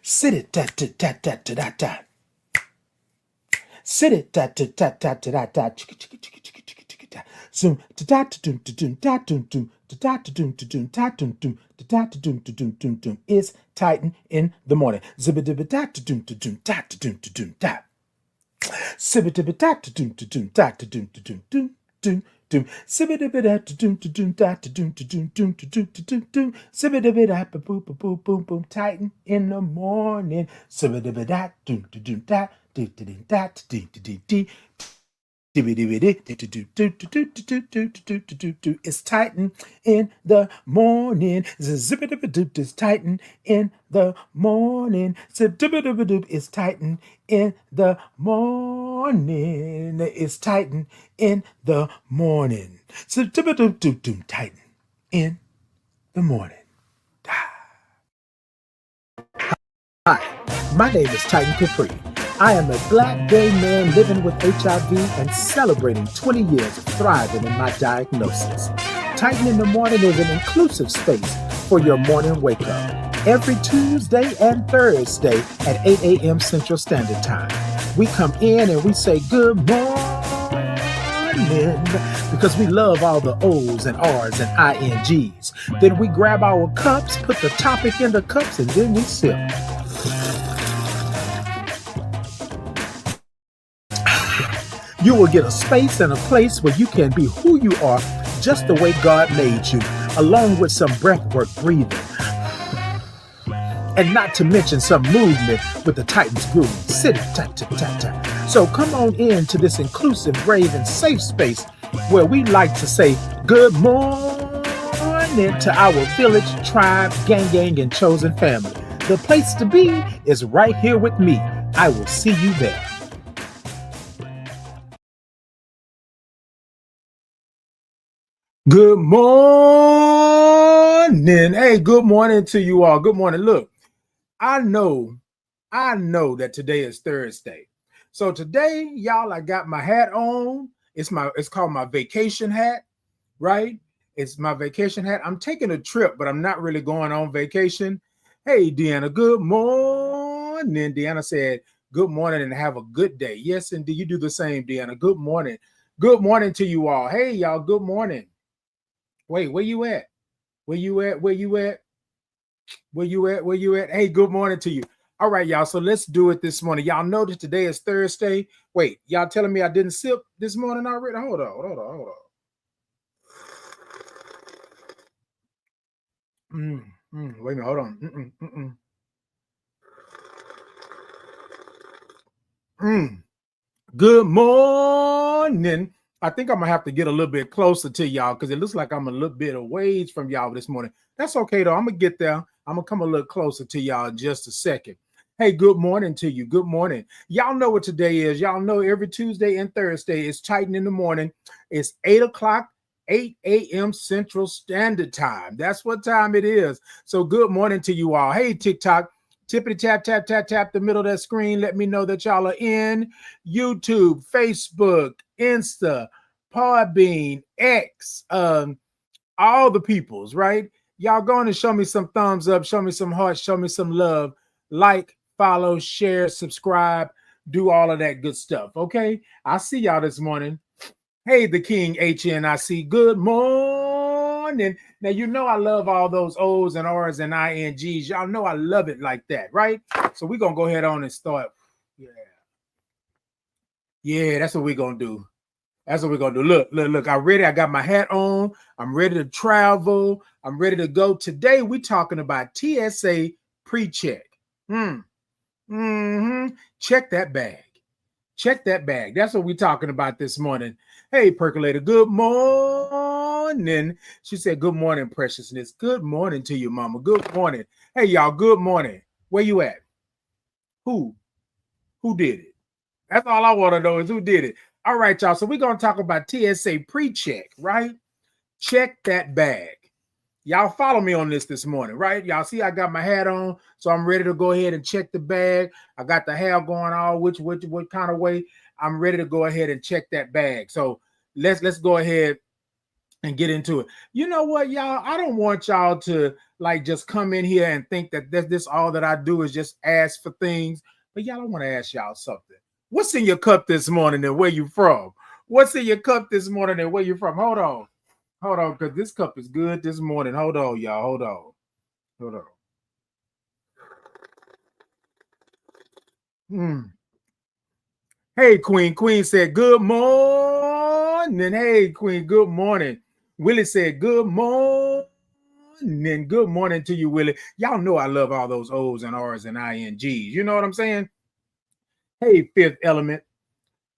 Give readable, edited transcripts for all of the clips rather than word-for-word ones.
Sit it, ta ta ta ta ta ta ta. Sit it, ta ta ta ta ta ta ta. Chicka chicka chicka chicka chicka chicka ta. Zoom ta ta ta dum ta dum ta dum dum ta ta ta dum ta dum ta dum dum ta ta ta dum ta dum dum dum. It's Titan in the morning. Zibba dibba ta ta dum ta dum ta ta dum ta dum ta. Sibba dibba ta ta dum ta dum ta ta dum ta dum dum dum. Doom, sibba dibba da doom to doom da to doom to doom doom to doom to doom doom, sibba dibba da boom boom boom boom boom. Titan in the morning. Sibba dibba da doom to doom da do to doom da to do to do do. It's Titan in the morning. It's Titan in the morning. It's Titan in the morning. It's Titan in the morning. Titan in the morning. Hi, my name is Titan Capri. I am a black gay man living with HIV and celebrating 20 years of thriving in my diagnosis. Titan in the Morning is an inclusive space for your morning wake up. Every Tuesday and Thursday at 8 a.m. Central Standard Time. We come in and we say good morning because we love all the O's and R's and INGs. Then we grab our cups, put the topic in the cups, and then we sip. You will get a space and a place where you can be who you are just the way God made you, along with some breathwork breathing. And not to mention some movement with the Titans groove. Sit it, ta ta ta ta. So come on in to this inclusive, brave, and safe space where we like to say good morning to our village, tribe, gang, and chosen family. The place to be is right here with me. I will see you there. Good morning. Hey, good morning to you all. Good morning. Look, I know that today is Thursday. So today, y'all, I got my hat on. It's called my vacation hat, right? It's my vacation hat. I'm taking a trip, but I'm not really going on vacation. Hey, Deanna, good morning. Deanna said, good morning and have a good day. Yes, indeed. You do the same, Deanna. Good morning. Good morning to you all. Hey, y'all, good morning. Wait, where you at? Where you at? Where you at? Where you at? Where you at? Hey, good morning to you. All right, y'all. So let's do it this morning. Y'all know that today is Thursday. Wait, y'all telling me I didn't sip this morning already? Hold on. Wait a minute. Hold on. Good morning. I think I'm gonna have to get a little bit closer to y'all because it looks like I'm a little bit away from y'all this morning. That's okay though. I'm gonna get there. I'm gonna come a little closer to y'all in just a second. Hey, good morning to you. Good morning. Y'all know what today is. Y'all know every Tuesday and Thursday is Titan in the morning. It's 8 o'clock, 8 a.m. Central Standard Time. That's what time it is. So good morning to you all. Hey, TikTok. Tippity tap, tap, tap, tap the middle of that screen. Let me know that y'all are in YouTube, Facebook, Insta, Podbean, X, all the peoples, right? Y'all going to show me some thumbs up, show me some hearts, show me some love, like, follow, share, subscribe, do all of that good stuff, okay? I see y'all this morning. Hey, the King HNIC, good morning. Now, you know I love all those O's and R's and INGs. Y'all know I love it like that, right? So we're going to go ahead on and start. Yeah, that's what we're going to do. That's what we're going to do. Look. I'm ready. I got my hat on. I'm ready to travel. I'm ready to go. Today, we're talking about TSA Precheck. Check that bag. Check that bag. That's what we're talking about this morning. Hey, Percolator, good morning. She said, good morning, preciousness. Good morning to you, mama. Good morning. Hey, y'all, good morning. Where you at? Who did it? That's all I want to know is who did it. All right, y'all. So we're going to talk about TSA Precheck, right? Check that bag. Y'all follow me on this morning, right? Y'all see I got my hat on, so I'm ready to go ahead and check the bag. I got the hair going on, what kind of way. I'm ready to go ahead and check that bag. So let's go ahead and get into it. You know what, y'all? I don't want y'all to like just come in here and think that this all that I do is just ask for things. But y'all, I want to ask y'all something. What's in your cup this morning and where you from? What's in your cup this morning and where you from? Hold on, because this cup is good this morning. Hold on, y'all. Hold on. Mm. Hey, Queen. Queen said, good morning. Hey, Queen, good morning. Willie said, good morning. Good morning to you, Willie. Y'all know I love all those O's and R's and INGs. You know what I'm saying? Hey, Fifth Element.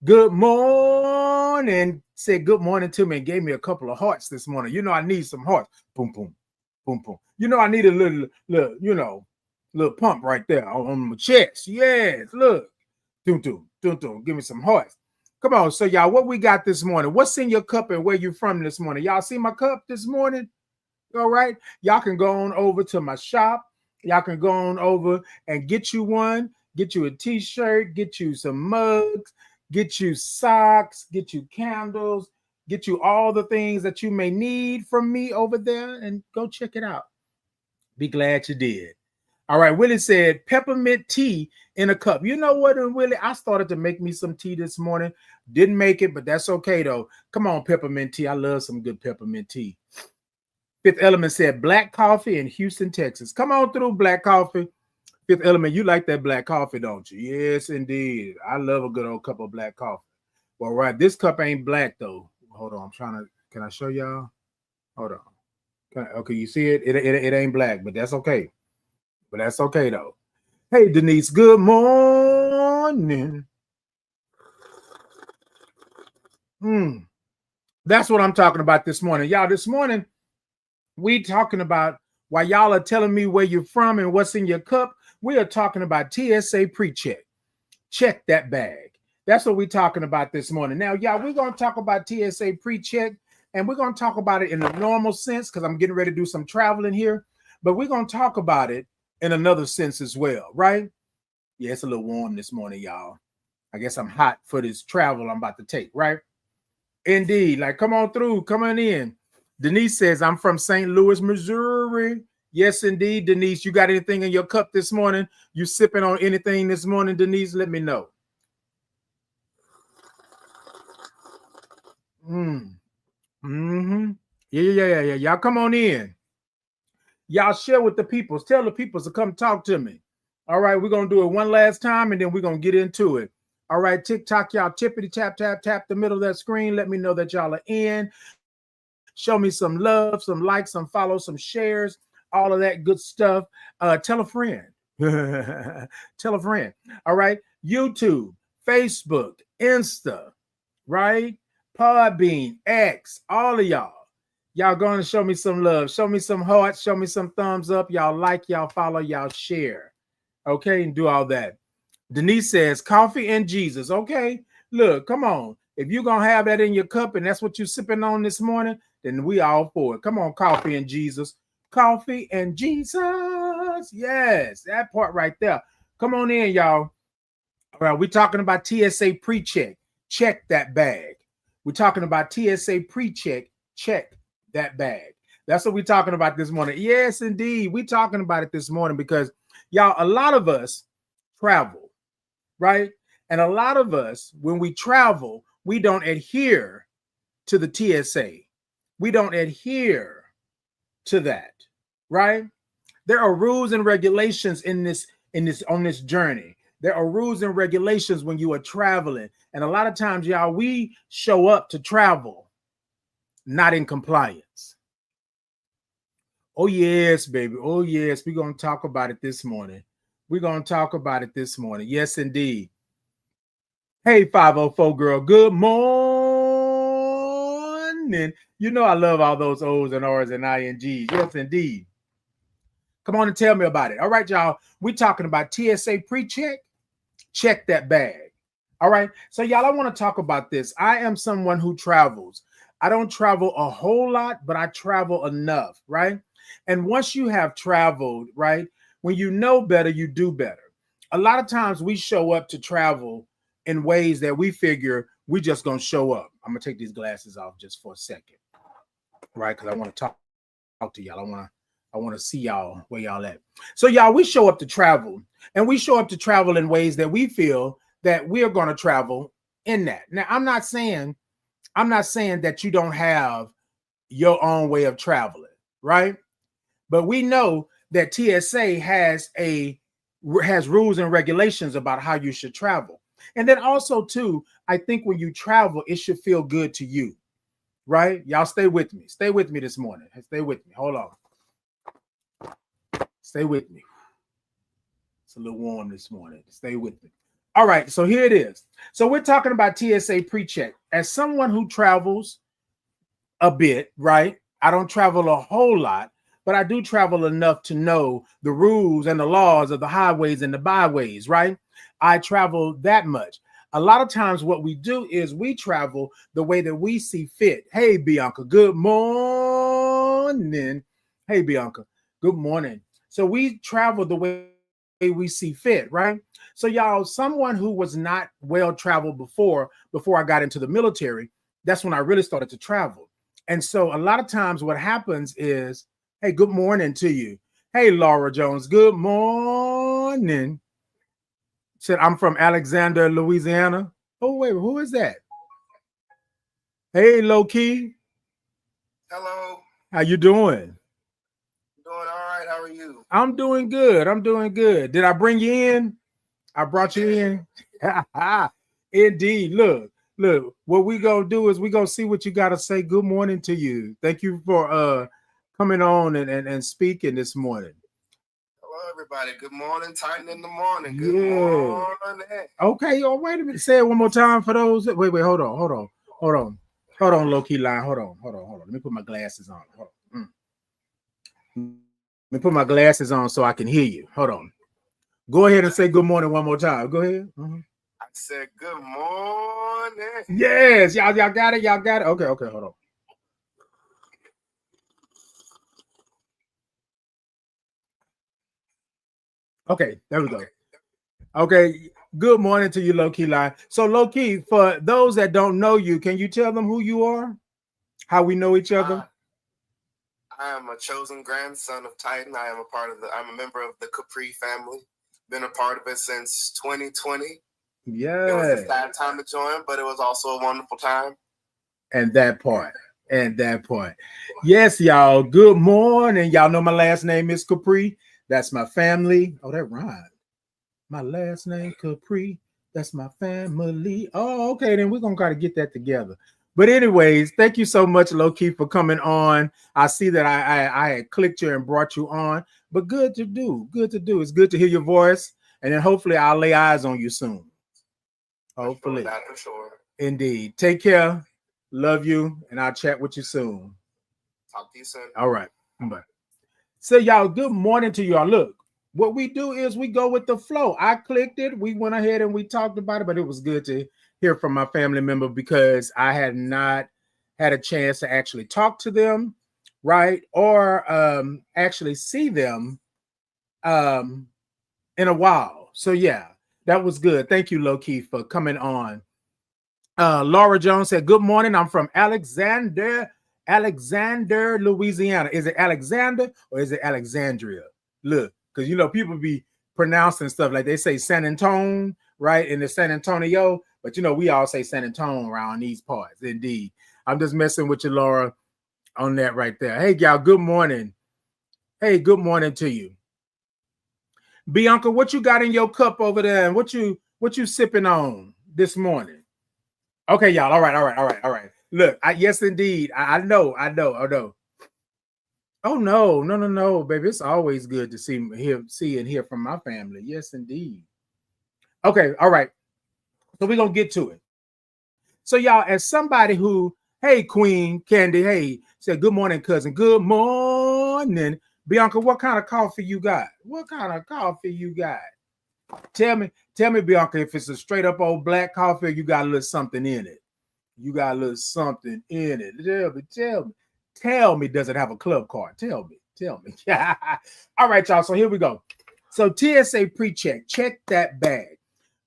Good morning. Said good morning to me and gave me a couple of hearts this morning. You know, I need some hearts. Boom, boom, boom, boom. You know, I need a little little pump right there on my chest. Yes, look. Doom, doom, doom, doom. Give me some hearts. Come on. So, y'all, what we got this morning? What's in your cup and where you from this morning? Y'all see my cup this morning? All right. Y'all can go on over to my shop. Y'all can go on over and get you one, get you a t-shirt, get you some mugs, get you socks, get you candles, get you all the things that you may need from me over there, and go check it out. Be glad you did. All right, Willie said peppermint tea in a cup. You know what, Willie? I started to make me some tea this morning. Didn't make it, but that's okay though. Come on, peppermint tea. I love some good peppermint tea. Fifth Element said black coffee in Houston, Texas. Come on through, black coffee. Fifth Element, you like that black coffee, don't you? Yes, indeed. I love a good old cup of black coffee. Well, right, this cup ain't black though. Hold on, I'm trying to. Can I show y'all? Hold on. Okay, you see it? It ain't black, but that's okay. But that's okay though. Hey, Denise. Good morning. That's what I'm talking about this morning, y'all. This morning we talking about while y'all are telling me where you're from and what's in your cup. We are talking about TSA Precheck. Check that bag. That's what we're talking about this morning. Now, y'all, we're going to talk about TSA Precheck, and we're going to talk about it in a normal sense because I'm getting ready to do some traveling here. But we're going to talk about it in another sense as well, right? Yeah, it's a little warm this morning, y'all. I guess I'm hot for this travel I'm about to take, right? Indeed. Like, come on through, come on in. Denise says, I'm from St. Louis, Missouri. Yes, indeed, Denise. You got anything in your cup this morning? You sipping on anything this morning, Denise? Let me know. Mm-hmm. Yeah. Y'all come on in. Y'all share with the peoples. Tell the peoples to come talk to me. All right, we're going to do it one last time, and then we're going to get into it. All right, TikTok, y'all tippity tap, tap, tap the middle of that screen. Let me know that y'all are in. Show me some love, some likes, some follows, some shares, all of that good stuff. Tell a friend. Tell a friend. All right. YouTube, Facebook, Insta, right? Podbean, X, all of y'all. Y'all going to show me some love. Show me some hearts. Show me some thumbs up. Y'all like, y'all follow, y'all share. Okay. And do all that. Denise says coffee and Jesus. Okay. Look, come on. If you're going to have that in your cup and that's what you're sipping on this morning, then we all for it. Come on, coffee and Jesus. Coffee and Jesus. Yes, that part right there. Come on in, y'all. All right, we're talking about TSA Precheck. Check that bag. We're talking about TSA Precheck. Check that bag. That's what we're talking about this morning. Yes, indeed. We're talking about it this morning because, y'all, a lot of us travel, right? And a lot of us, when we travel, we don't adhere to the TSA. We don't adhere to that, right? There are rules and regulations on this journey. There are rules and regulations when you are traveling. And a lot of times, y'all, we show up to travel not in compliance. Oh, yes, baby. Oh, yes. We're going to talk about it this morning. We're going to talk about it this morning. Yes, indeed. Hey, 504 girl. Good morning. You know I love all those O's and R's and INGs. Yes, indeed. Come on and tell me about it. All right, y'all. We're talking about TSA Precheck. Check that bag. All right. So, y'all, I want to talk about this. I am someone who travels. I don't travel a whole lot, but I travel enough, right? And once you have traveled, right, when you know better, you do better. A lot of times we show up to travel in ways that we figure we just going to show up. I'm going to take these glasses off just for a second. right? Because I want to talk to y'all. I want to see y'all where y'all at. So y'all, we show up to travel, and we show up to travel in ways that we feel that we are going to travel in that. Now, I'm not saying that you don't have your own way of traveling, right? But we know that TSA has rules and regulations about how you should travel. And then also too, I think when you travel, it should feel good to you, right? Y'all stay with me. Stay with me this morning. Stay with me. Hold on. Stay with me. It's a little warm this morning. Stay with me. All right, so here it is. So we're talking about TSA Precheck. As someone who travels a bit, right? I don't travel a whole lot, but I do travel enough to know the rules and the laws of the highways and the byways, right? I travel that much. A lot of times what we do is we travel the way that we see fit. Hey, Bianca, good morning. Hey, Bianca, good morning. So we travel the way we see fit, right? So y'all, someone who was not well traveled before I got into the military, that's when I really started to travel. And so a lot of times what happens is, hey, good morning to you. Hey, Laura Jones, good morning. Said, I'm from Alexander, Louisiana. Oh, wait, who is that? Hey, Low Key. Hello. How you doing? Doing all right. How are you? I'm doing good. I'm doing good. Did I bring you in? I brought you in. Indeed. Look, what we gonna do is we gonna see what you gotta say. Good morning to you. Thank you for coming on and speaking this morning. Hello, everybody. Good morning. Titan in the morning. Good Yeah. morning. Okay, oh, wait a minute. Say it one more time for those. Wait, hold on, low key line. Hold on. Let me put my glasses on. Hold on. Let me put my glasses on so I can hear you. Hold on. Go ahead and say good morning one more time. Go ahead. I said good morning. Yes, y'all got it. Y'all got it. Okay, hold on. Okay, there we go. Okay, good morning to you, Low Key Line. So, Low Key, for those that don't know you, can you tell them who you are? How we know each other? I am a chosen grandson of Titan. I'm a member of the Capri family. Been a part of it since 2020. Yeah. It was a sad time to join, but it was also a wonderful time. And that part. Yes, y'all. Good morning. Y'all know my last name is Capri. That's my family. Oh, that rhymed. My last name Capri. That's my family. Oh, okay. Then we're gonna try to get that together. But anyways, thank you so much, Low Key, for coming on. I see that I had clicked you and brought you on. But good to do. It's good to hear your voice. And then hopefully I'll lay eyes on you soon. Hopefully. That for sure. Indeed. Take care. Love you. And I'll chat with you soon. Talk to you soon. All right. Bye. So y'all, good morning to y'all. Look, what we do is we go with the flow. I clicked it. We went ahead and we talked about it, but it was good to hear from my family member because I had not had a chance to actually talk to them, right? Or actually see them in a while. So yeah, that was good. Thank you, Low Key, for coming on. Laura Jones said, good morning. I'm from Alexander, Louisiana. Is it Alexander or is it Alexandria? Look, because people be pronouncing stuff like they say San Antonio, right? And it's San Antonio, but we all say San Antonio around these parts. Indeed. I'm just messing with you, Laura, on that right there. Hey, y'all, good morning. Hey, good morning to you. Bianca, what you got in your cup over there? And what you sipping on this morning? Okay, y'all. All right. Look, yes, indeed. I know. Oh no, baby. It's always good to see and hear from my family. Yes, indeed. Okay, all right. So we're gonna get to it. So, y'all, as somebody who, hey, Queen Candy, hey, said good morning, cousin. Good morning. Bianca, what kind of coffee you got? Tell me, Bianca, if it's a straight up old black coffee or you got a little something in it. Tell me, does it have a club card? Tell me. All right, y'all. So here we go. So TSA Precheck, check that bag.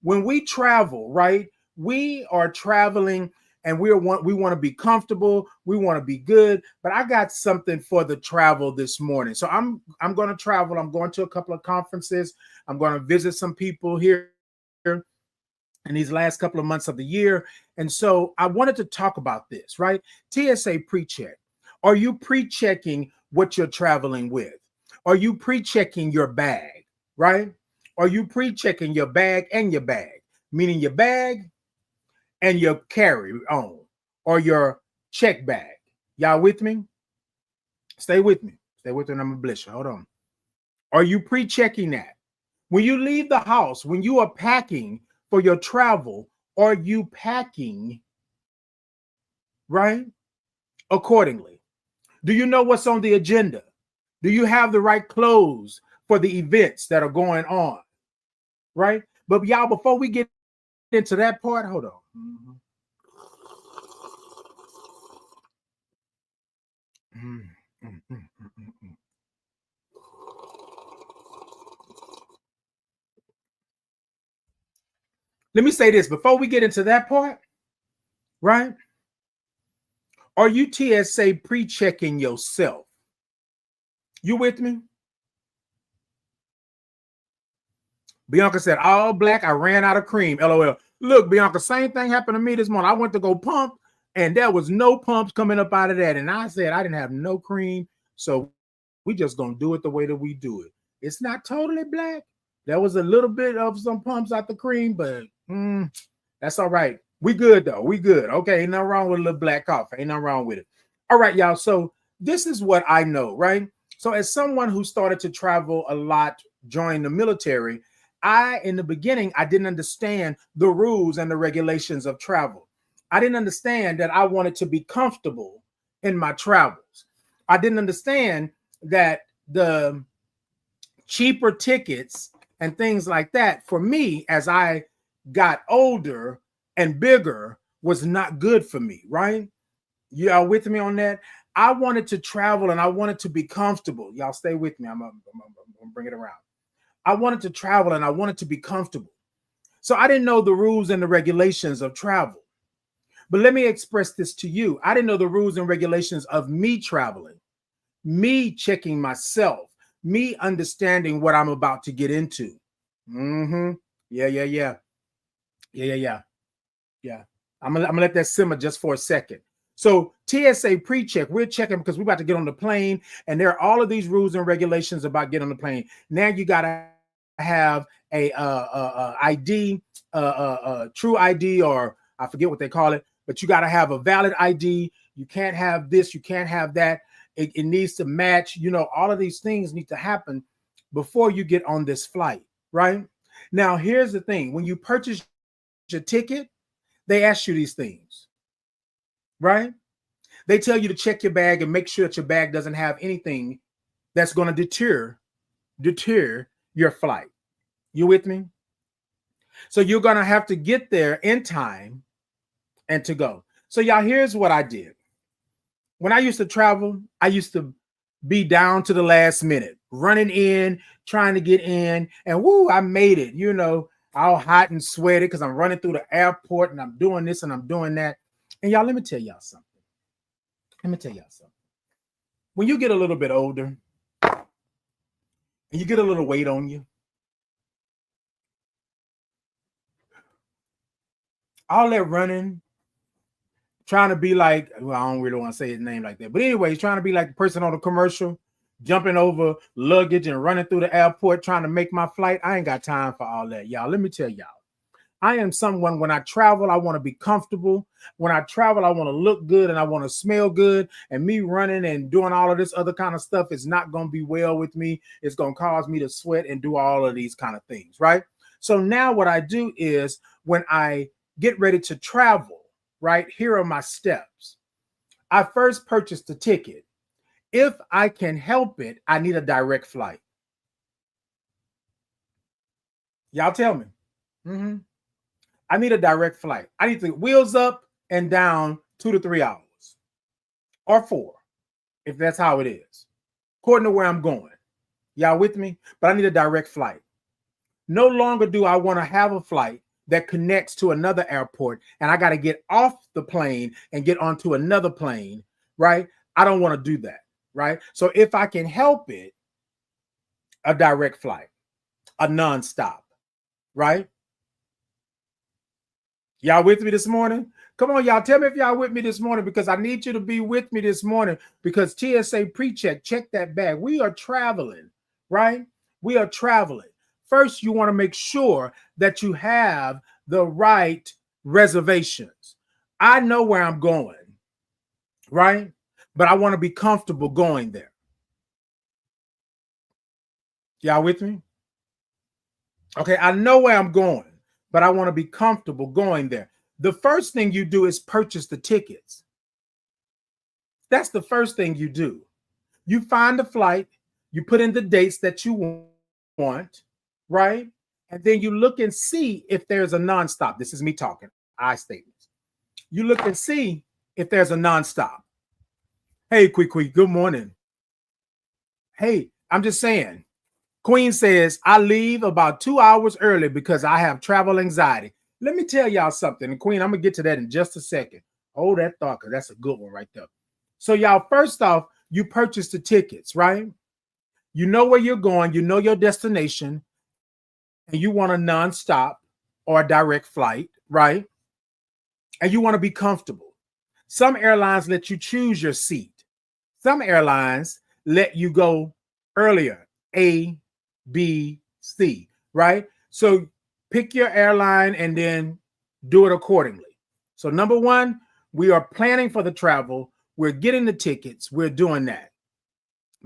When we travel, right? We are traveling and we want to be comfortable, we want to be good. But I got something for the travel this morning. So I'm going to travel. I'm going to a couple of conferences. I'm going to visit some people here in these last couple of months of the year. And so I wanted to talk about this, right? TSA Precheck. Are you pre-checking what you're traveling with? Are you pre-checking your bag, right? Are you pre-checking your bag and your bag? Meaning your bag and your carry-on or your check bag. Y'all with me? Stay with me. Stay with me. I'm going to bless you. Hold on. Are you pre-checking that? When you leave the house, when you are packing for your travel, are you packing, right, accordingly? Do you know what's on the agenda? Do you have the right clothes for the events that are going on, right? But y'all, before we get into that part, hold on. Let me say this before we get into that part, right? Are you TSA pre-checking yourself? You with me? Bianca said, all black, I ran out of cream. LOL. Look, Bianca, same thing happened to me this morning. I went to go pump, and there was no pumps coming up out of that. And I said, I didn't have no cream, so we just going to do it the way that we do it. It's not totally black. There was a little bit of some pumps out the cream, but that's all right. We good, though. We good. Okay, ain't nothing wrong with a little black coffee. Ain't nothing wrong with it. All right, y'all. So this is what I know, right? So as someone who started to travel a lot, join the military, in the beginning, I didn't understand the rules and the regulations of travel. I didn't understand that I wanted to be comfortable in my travels. I didn't understand that the cheaper tickets and things like that for me as I got older and bigger was not good for me, right? Y'all with me on that? I wanted to travel and I wanted to be comfortable. Y'all stay with me. I'm gonna bring it around. I wanted to travel and I wanted to be comfortable. So I didn't know the rules and the regulations of travel. But let me express this to you. I didn't know the rules and regulations of me traveling, me checking myself, me understanding what I'm about to get into. Yeah. I'm gonna let that simmer just for a second. So TSA Precheck, we're checking because we're about to get on the plane, and there are all of these rules and regulations about getting on the plane. Now you gotta have a ID, true ID, or I forget what they call it, but you gotta have a valid ID. You can't have this, you can't have that. It needs to match. You know, all of these things need to happen before you get on this flight, right? Now, here's the thing: when you purchase your ticket, they ask you these things, right? They tell you to check your bag and make sure that your bag doesn't have anything that's going to deter your flight. You with me? So you're going to have to get there in time and to go. So y'all, here's what I did. When I used to travel, I used to be down to the last minute, running in, trying to get in, and woo, I made it, you know, all hot and sweaty because I'm running through the airport and I'm doing this and I'm doing that. And y'all, let me tell y'all something. When you get a little bit older and you get a little weight on you, all that running, trying to be like, well, I don't really want to say his name like that. But anyway, he's trying to be like the person on the commercial, jumping over luggage and running through the airport, trying to make my flight. I ain't got time for all that, y'all. Let me tell y'all. I am someone, when I travel, I want to be comfortable. When I travel, I want to look good and I want to smell good. And me running and doing all of this other kind of stuff is not going to be well with me. It's going to cause me to sweat and do all of these kind of things, right? So now what I do is when I get ready to travel, right, here are my steps. I first purchased the ticket. If I can help it, I need a direct flight. Y'all tell me. I need a direct flight. I need the wheels up and down 2 to 3 hours or 4, if that's how it is, according to where I'm going. Y'all with me? But I need a direct flight. No longer do I want to have a flight that connects to another airport and I got to get off the plane and get onto another plane, right? I don't want to do that, right? So if I can help it, a direct flight, a nonstop, right? Y'all with me this morning? Come on, y'all. Tell me if y'all with me this morning, because I need you to be with me this morning, because TSA Precheck, check that bag. We are traveling, right? We are traveling. First, you want to make sure that you have the right reservations. I know where I'm going, right? But I want to be comfortable going there. Y'all with me? Okay, I know where I'm going, but I want to be comfortable going there. The first thing you do is purchase the tickets. That's the first thing you do. You find the flight, you put in the dates that you want, right? And then you look and see if there's a nonstop. This is me talking, I statements. You look and see if there's a nonstop. Hey, Quick, good morning. Hey, I'm just saying. Queen says, I leave about 2 hours early because I have travel anxiety. Let me tell y'all something. And Queen, I'm going to get to that in just a second. Hold that thought, because that's a good one right there. So y'all, first off, you purchase the tickets, right? You know where you're going. You know your destination. And you want a nonstop or a direct flight, right? And you want to be comfortable. Some airlines let you choose your seat. Some airlines let you go earlier, A, B, C, right? So pick your airline and then do it accordingly. So number one, we are planning for the travel. We're getting the tickets. We're doing that.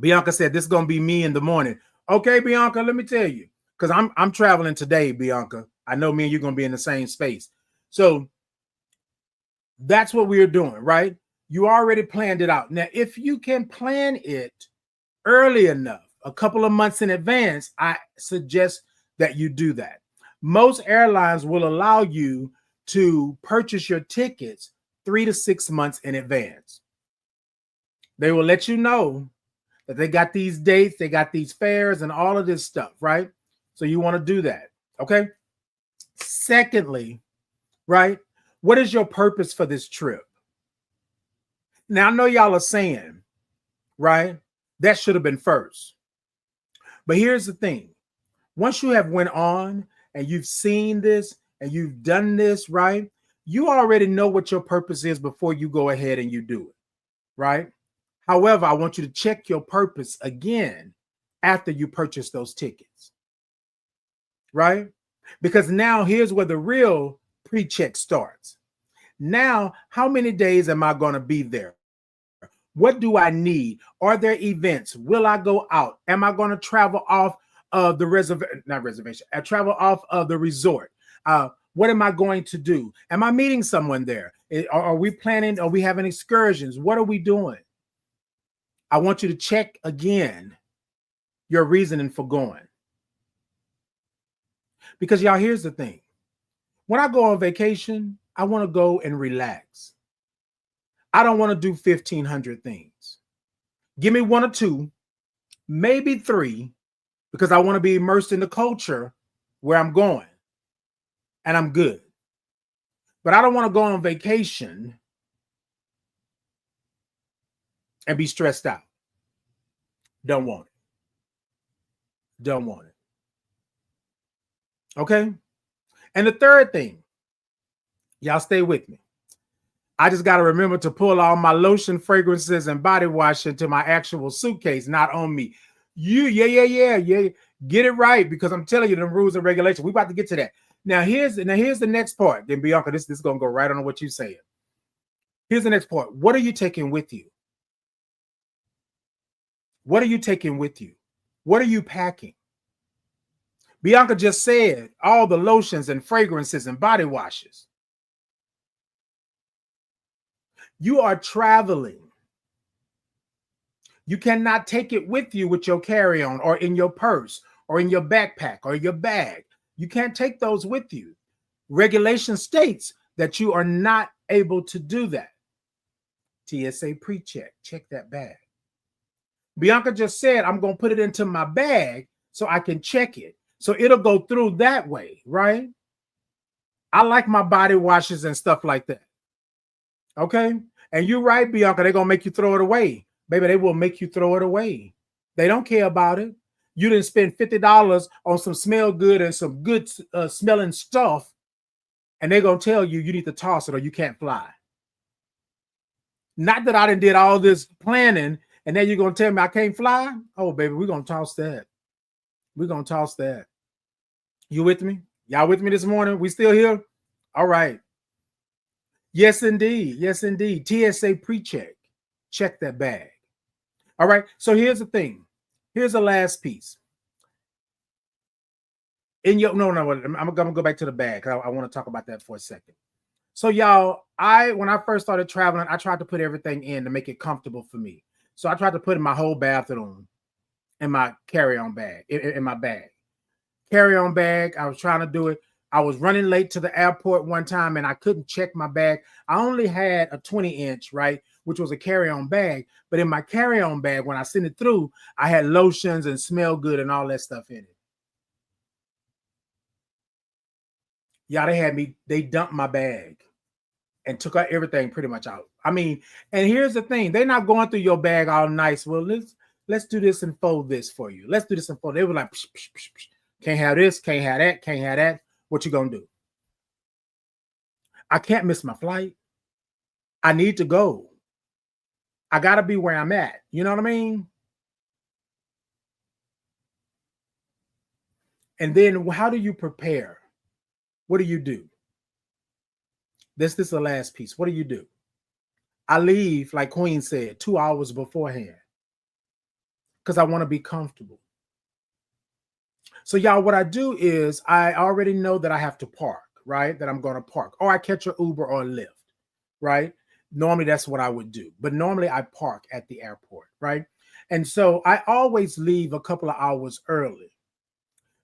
Bianca said, this is going to be me in the morning. Okay, Bianca, let me tell you, because I'm traveling today, Bianca. I know me and you're going to be in the same space. So that's what we're doing, right? You already planned it out. Now, if you can plan it early enough, a couple of months in advance, I suggest that you do that. Most airlines will allow you to purchase your tickets 3 to 6 months in advance. They will let you know that they got these dates, they got these fares and all of this stuff, right? So you want to do that, okay? Secondly, right, what is your purpose for this trip? Now, I know y'all are saying, right, that should have been first. But here's the thing. Once you have went on and you've seen this and you've done this, right, you already know what your purpose is before you go ahead and you do it, right? However, I want you to check your purpose again after you purchase those tickets, right? Because now here's where the real pre-check starts. Now, how many days am I going to be there? What do I need? Are there events? Will I go out? Am I going to travel off of the reservation? I travel off of the resort. What am I going to do? Am I meeting someone there? Are we planning? Are we having excursions? What are we doing? I want you to check again your reasoning for going. Because y'all, here's the thing. When I go on vacation, I want to go and relax. I don't want to do 1,500 things. Give me 1 or 2, maybe 3, because I want to be immersed in the culture where I'm going. And I'm good. But I don't want to go on vacation and be stressed out. Don't want it. Don't want it. Okay? And the third thing, y'all stay with me. I just got to remember to pull all my lotion, fragrances, and body wash into my actual suitcase, not on me. Yeah. Get it right, because I'm telling you the rules and regulations. We're about to get to that. Now here's the next part. Then Bianca, this is going to go right on what you said. Here's the next part. What are you taking with you? What are you taking with you? What are you packing? Bianca just said all the lotions and fragrances and body washes. You are traveling. You cannot take it with you with your carry-on or in your purse or in your backpack or your bag. You can't take those with you. Regulation states that you are not able to do that. TSA Precheck, check that bag. Bianca just said, I'm going to put it into my bag so I can check it. So it'll go through that way, right? I like my body washes and stuff like that. Okay. And you're right, Bianca. They're going to make you throw it away. Baby, they will make you throw it away. They don't care about it. You didn't spend $50 on some smell good and some good smelling stuff. And they're going to tell you need to toss it or you can't fly. Not that I done did all this planning and then you're going to tell me I can't fly. Oh, baby, we're going to toss that. We're going to toss that. You with me? Y'all with me this morning? We still here? All right. Yes, indeed. Yes, indeed. TSA Precheck. Check that bag. All right. So here's the thing. Here's the last piece. I'm gonna go back to the bag. I want to talk about that for a second. So y'all, when I first started traveling, I tried to put everything in to make it comfortable for me. So I tried to put in my whole bathroom in my carry-on bag, in my bag. Carry-on bag. I was trying to do it. I was running late to the airport one time and I couldn't check my bag. I only had a 20-inch, right, which was a carry-on bag. But in my carry-on bag, when I sent it through, I had lotions and smell good and all that stuff in it. Yeah, they dumped my bag and took out everything pretty much out. I mean, and here's the thing. They're not going through your bag all nice. Well, let's do this and fold this for you. Let's do this and fold. They were like, psh, psh, psh, psh. Can't have this, can't have that, can't have that. What you gonna do? I can't miss my flight. I need to go. I gotta be where I'm at. You know what I mean? And then how do you prepare? What do you do? This is the last piece. What do you do? I leave, like Queen said, 2 hours beforehand because I want to be comfortable. So y'all, what I do is I already know that I have to park, right? That I'm going to park, or I catch an Uber or a Lyft, right? Normally that's what I would do, but normally I park at the airport, right? And so I always leave a couple of hours early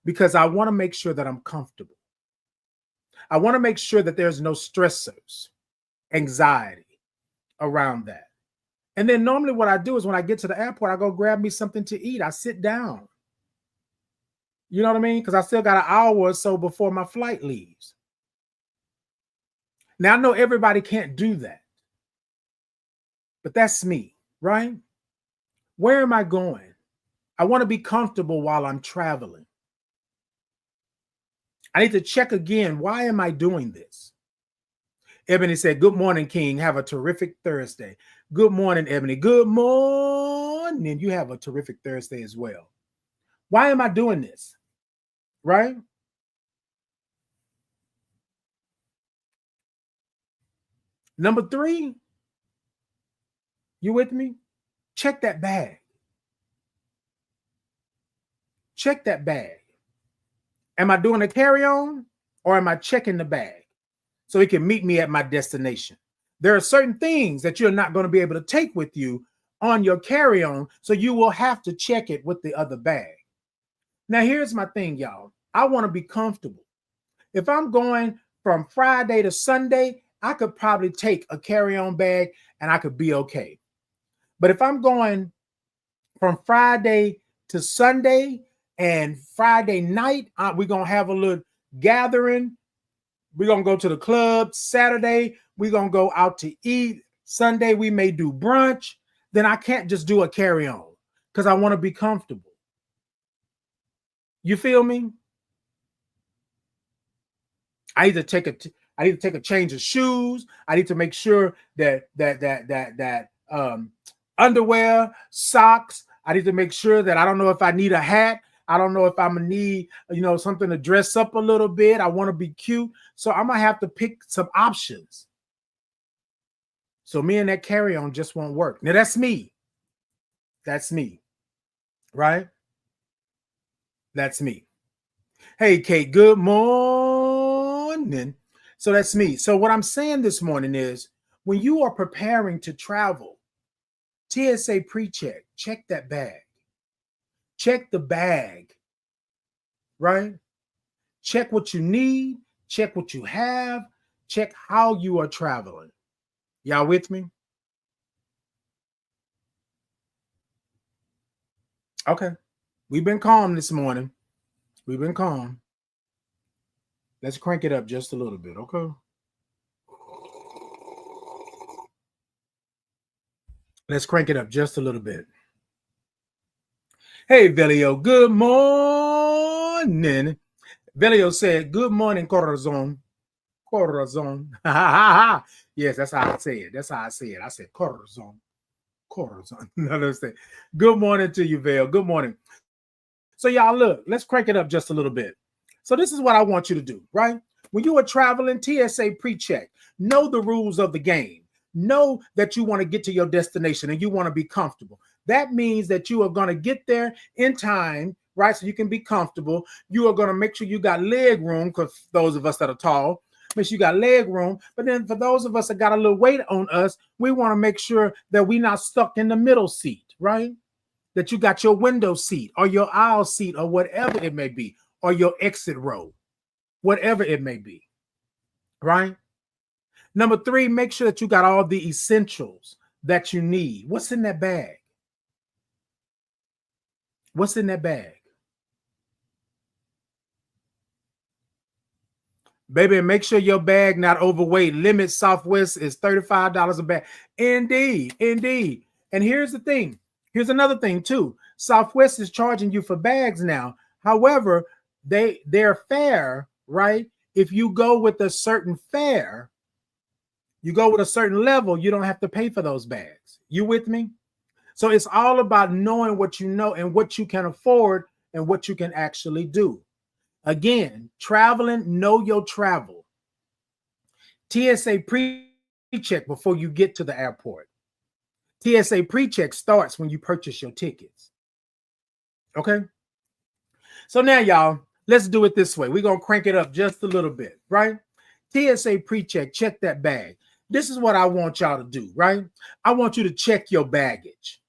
because I want to make sure that I'm comfortable. I want to make sure that there's no stressors, anxiety around that. And then normally what I do is when I get to the airport, I go grab me something to eat. I sit down. You know what I mean? Because I still got an hour or so before my flight leaves. Now, I know everybody can't do that, but that's me, right? Where am I going? I want to be comfortable while I'm traveling. I need to check again. Why am I doing this? Ebony said, good morning, King. Have a terrific Thursday. Good morning, Ebony. Good morning. You have a terrific Thursday as well. Why am I doing this? Right? Number 3, you with me? Check that bag. Check that bag. Am I doing a carry-on or am I checking the bag so it can meet me at my destination? There are certain things that you're not going to be able to take with you on your carry-on, so you will have to check it with the other bag. Now, here's my thing, y'all. I want to be comfortable. If I'm going from Friday to Sunday, I could probably take a carry-on bag and I could be okay. But if I'm going from Friday to Sunday and Friday night, we're going to have a little gathering. We're going to go to the club. Saturday, we're going to go out to eat. Sunday, we may do brunch. Then I can't just do a carry-on because I want to be comfortable. You feel me? I need to take a change of shoes. I need to make sure that underwear, socks. I need to make sure that I don't know if I need a hat. I don't know if I'm gonna need, something to dress up a little bit. I want to be cute. So I'm gonna have to pick some options. So me and that carry-on just won't work. Now that's me. That's me. Right? That's me. Hey, Kate, good morning. So that's me. So what I'm saying this morning is when you are preparing to travel, TSA Precheck, check that bag. Check the bag, right? Check what you need. Check what you have. Check how you are traveling. Y'all with me? Okay. We've been calm this morning. We've been calm. Let's crank it up just a little bit, okay? Let's crank it up just a little bit. Hey, Velio, good morning. Velio said, good morning, corazon. Corazon. Yes, that's how I say it. That's how I say it. I said corazon. Corazon. Understand? Good morning to you, Vel. Good morning. So, y'all, look, let's crank it up just a little bit. So, this is what I want you to do, right? When you are traveling, TSA Precheck, know the rules of the game. Know that you want to get to your destination and you want to be comfortable. That means that you are going to get there in time, right? So you can be comfortable. You are going to make sure you got leg room, because those of us that are tall, make sure you got leg room. But then for those of us that got a little weight on us, we want to make sure that we're not stuck in the middle seat, right? That you got your window seat or your aisle seat or whatever it may be, or your exit row, whatever it may be, right? Number 3, make sure that you got all the essentials that you need. What's in that bag? What's in that bag? Baby, make sure your bag not overweight. Limit Southwest is $35 a bag. Indeed, indeed. And here's the thing. Here's another thing too. Southwest is charging you for bags now. However, they're fair, right? If you go with a certain fare, you go with a certain level, you don't have to pay for those bags. You with me? So it's all about knowing what you know and what you can afford and what you can actually do. Again, traveling, know your travel. TSA Precheck before you get to the airport. TSA Precheck starts when you purchase your tickets. Okay? So now, y'all, let's do it this way. We're going to crank it up just a little bit, right? TSA Precheck, check that bag. This is what I want y'all to do, right? I want you to check your baggage.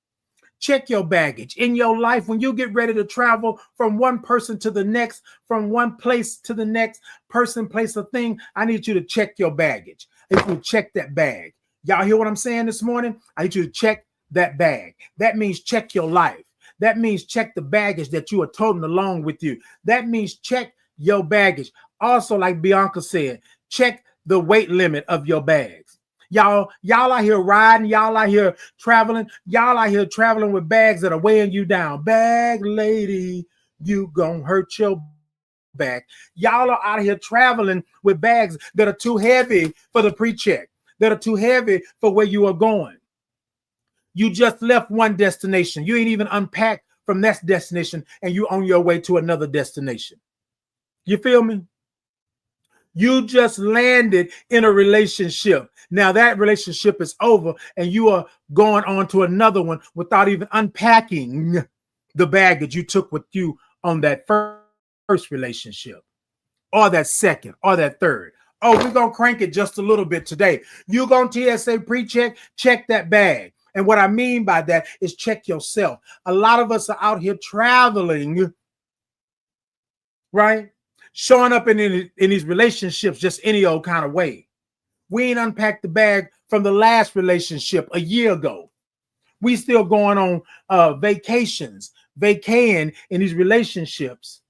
Check your baggage. In your life, when you get ready to travel from one person to the next, from one place to the next, person, place, or thing, I need you to check your baggage. I need you to check that bag. Y'all hear what I'm saying this morning? I need you to check that bag. That means check your life. That means check the baggage that you are toting along with you. That means check your baggage. Also, like Bianca said, check the weight limit of your bags. Y'all out here riding, y'all out here traveling, with bags that are weighing you down. Bag lady, you gonna hurt your back. Y'all are out here traveling with bags that are too heavy for the pre-check, that are too heavy for where you are going. You just left one destination. You ain't even unpacked from that destination and you on your way to another destination. You feel me? You just landed in a relationship. Now that relationship is over and you are going on to another one without even unpacking the baggage you took with you on that first relationship, or that second, or that third. Oh, we're going to crank it just a little bit today. You're going to TSA Precheck, check that bag. And what I mean by that is check yourself. A lot of us are out here traveling, right? Showing up in these relationships just any old kind of way. We ain't unpacked the bag from the last relationship a year ago. We still going on vacations, vacaying in these relationships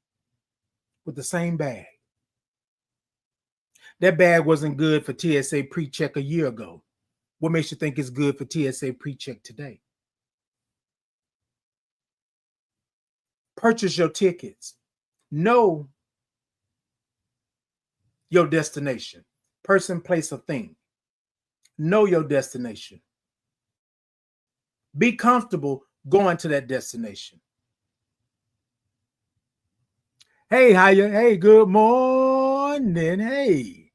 with the same bag. That bag wasn't good for TSA Precheck a year ago. What makes you think it's good for TSA Precheck today? Purchase your tickets. Know your destination. Person, place, or thing. Know your destination. Be comfortable going to that destination. Hey, how you? Hey, good morning. Hey.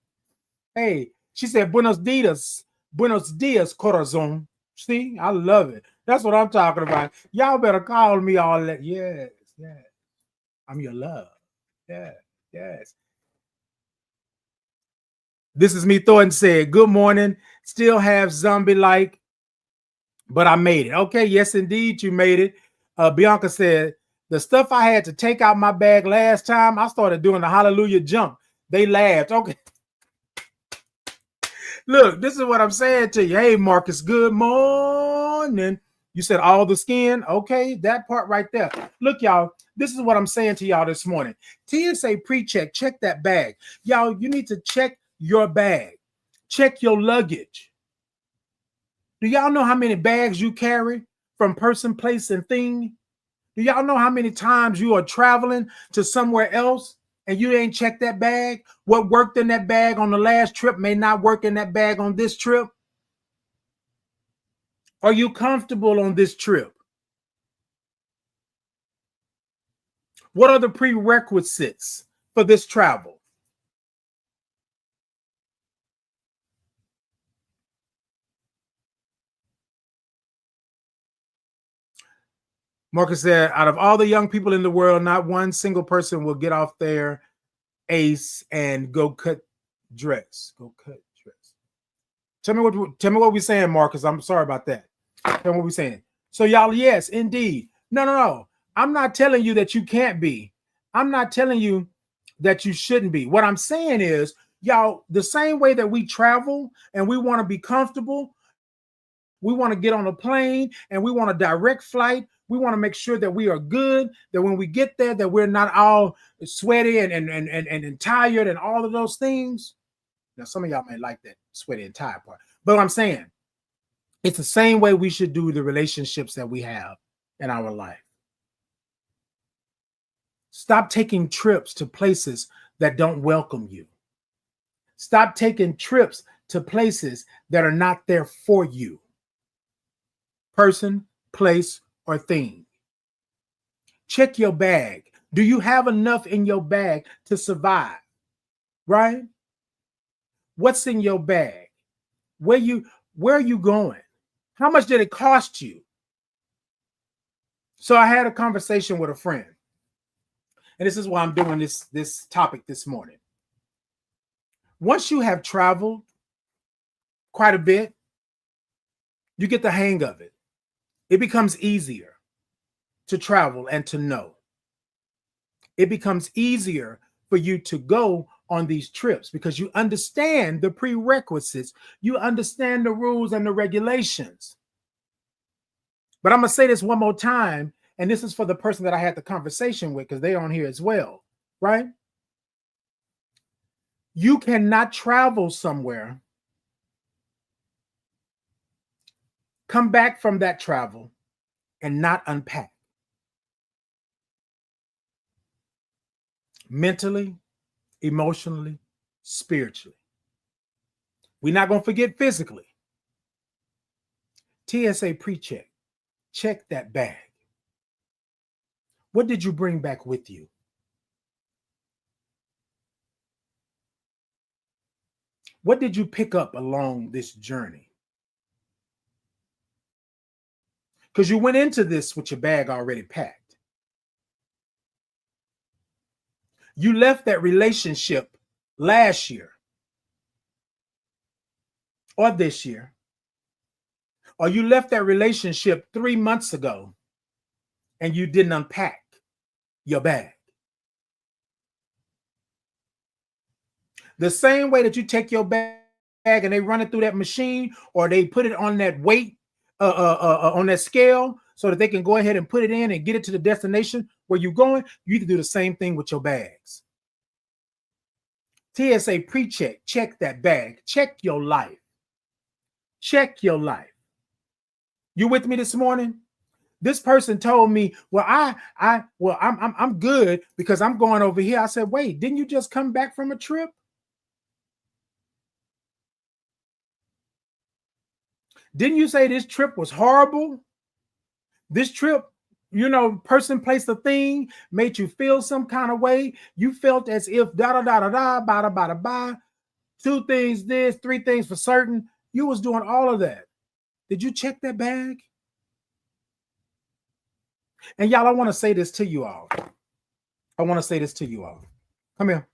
She said, Buenos dias, corazon. See, I love it. That's what I'm talking about. Y'all better call me all that. Yes. I'm your love. Yes. This is me. Thornton said, good morning. Still have zombie-like, but I made it. Okay, yes, indeed, you made it. Bianca said, the stuff I had to take out my bag last time, I started doing the hallelujah jump. They laughed. Okay. Look, this is what I'm saying to you. Hey, Marcus, good morning. You said all the skin. Okay, that part right there. Look, y'all, This is what I'm saying to y'all this morning. TSA Precheck, check that bag. Y'all, you need to check your bag. Check your luggage. Do y'all know how many bags you carry from person, place, and thing? Do y'all know how many times you are traveling to somewhere else and you ain't checked that bag? What worked in that bag on the last trip may not work in that bag on this trip. Are you comfortable on this trip? What are the prerequisites for this travel? Marcus said, out of all the young people in the world, not one single person will get off their ace and go cut dress. Go cut dress. Tell me what we're saying, Marcus. I'm sorry about that. Tell me what we're saying. So, y'all, yes, indeed. No. I'm not telling you that you can't be. I'm not telling you that you shouldn't be. What I'm saying is, y'all, the same way that we travel and we want to be comfortable, we want to get on a plane and we want a direct flight. We want to make sure that we are good, that when we get there, that we're not all sweaty and tired and all of those things. Now, some of y'all may like that sweaty and tired part. But what I'm saying, it's the same way we should do the relationships that we have in our life. Stop taking trips to places that don't welcome you. Stop taking trips to places that are not there for you. Person, place, or thing. Check your bag. Do you have enough in your bag to survive? Right? What's in your bag? Where are you going? How much did it cost you? So I had a conversation with a friend. And this is why I'm doing this topic this morning. Once you have traveled quite a bit, you get the hang of it. It becomes easier to travel and to know. It becomes easier for you to go on these trips because you understand the prerequisites. You understand the rules and the regulations. But I'm going to say this one more time, and this is for the person that I had the conversation with because they're on here as well, right? You cannot travel somewhere, come back from that travel, and not unpack. Mentally, emotionally, spiritually. We're not going to forget physically. TSA Precheck. Check that bag. What did you bring back with you? What did you pick up along this journey? Because you went into this with your bag already packed. You left that relationship last year or this year, or you left that relationship 3 months ago and you didn't unpack your bag. The same way that you take your bag and they run it through that machine or they put it on that weight, on that scale so that they can go ahead and put it in and get it to the destination where you're going, you need to do the same thing with your bags. TSA Precheck, check that bag. Check your life. Check your life. You with me this morning? This person told me, well, I'm good because I'm going over here. I said, wait, didn't you just come back from a trip? Didn't you say this trip was horrible? This trip, person, place, the thing made you feel some kind of way. You felt as if ba. 2 things this, 3 things for certain. You was doing all of that. Did you check that bag? And y'all, I want to say this to you all. Come here.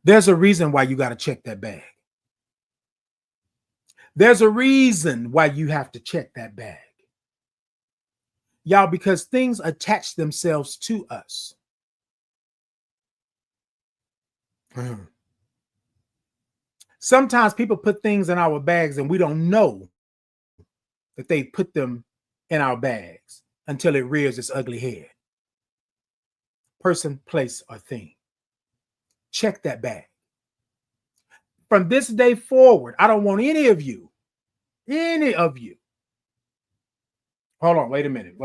There's a reason why you got to check that bag. There's a reason why you have to check that bag. Y'all, because things attach themselves to us. Sometimes people put things in our bags and we don't know that they put them in our bags until it rears its ugly head. Person, place, or thing. Check that bag. From this day forward, I don't want any of you. Hold on, wait a minute.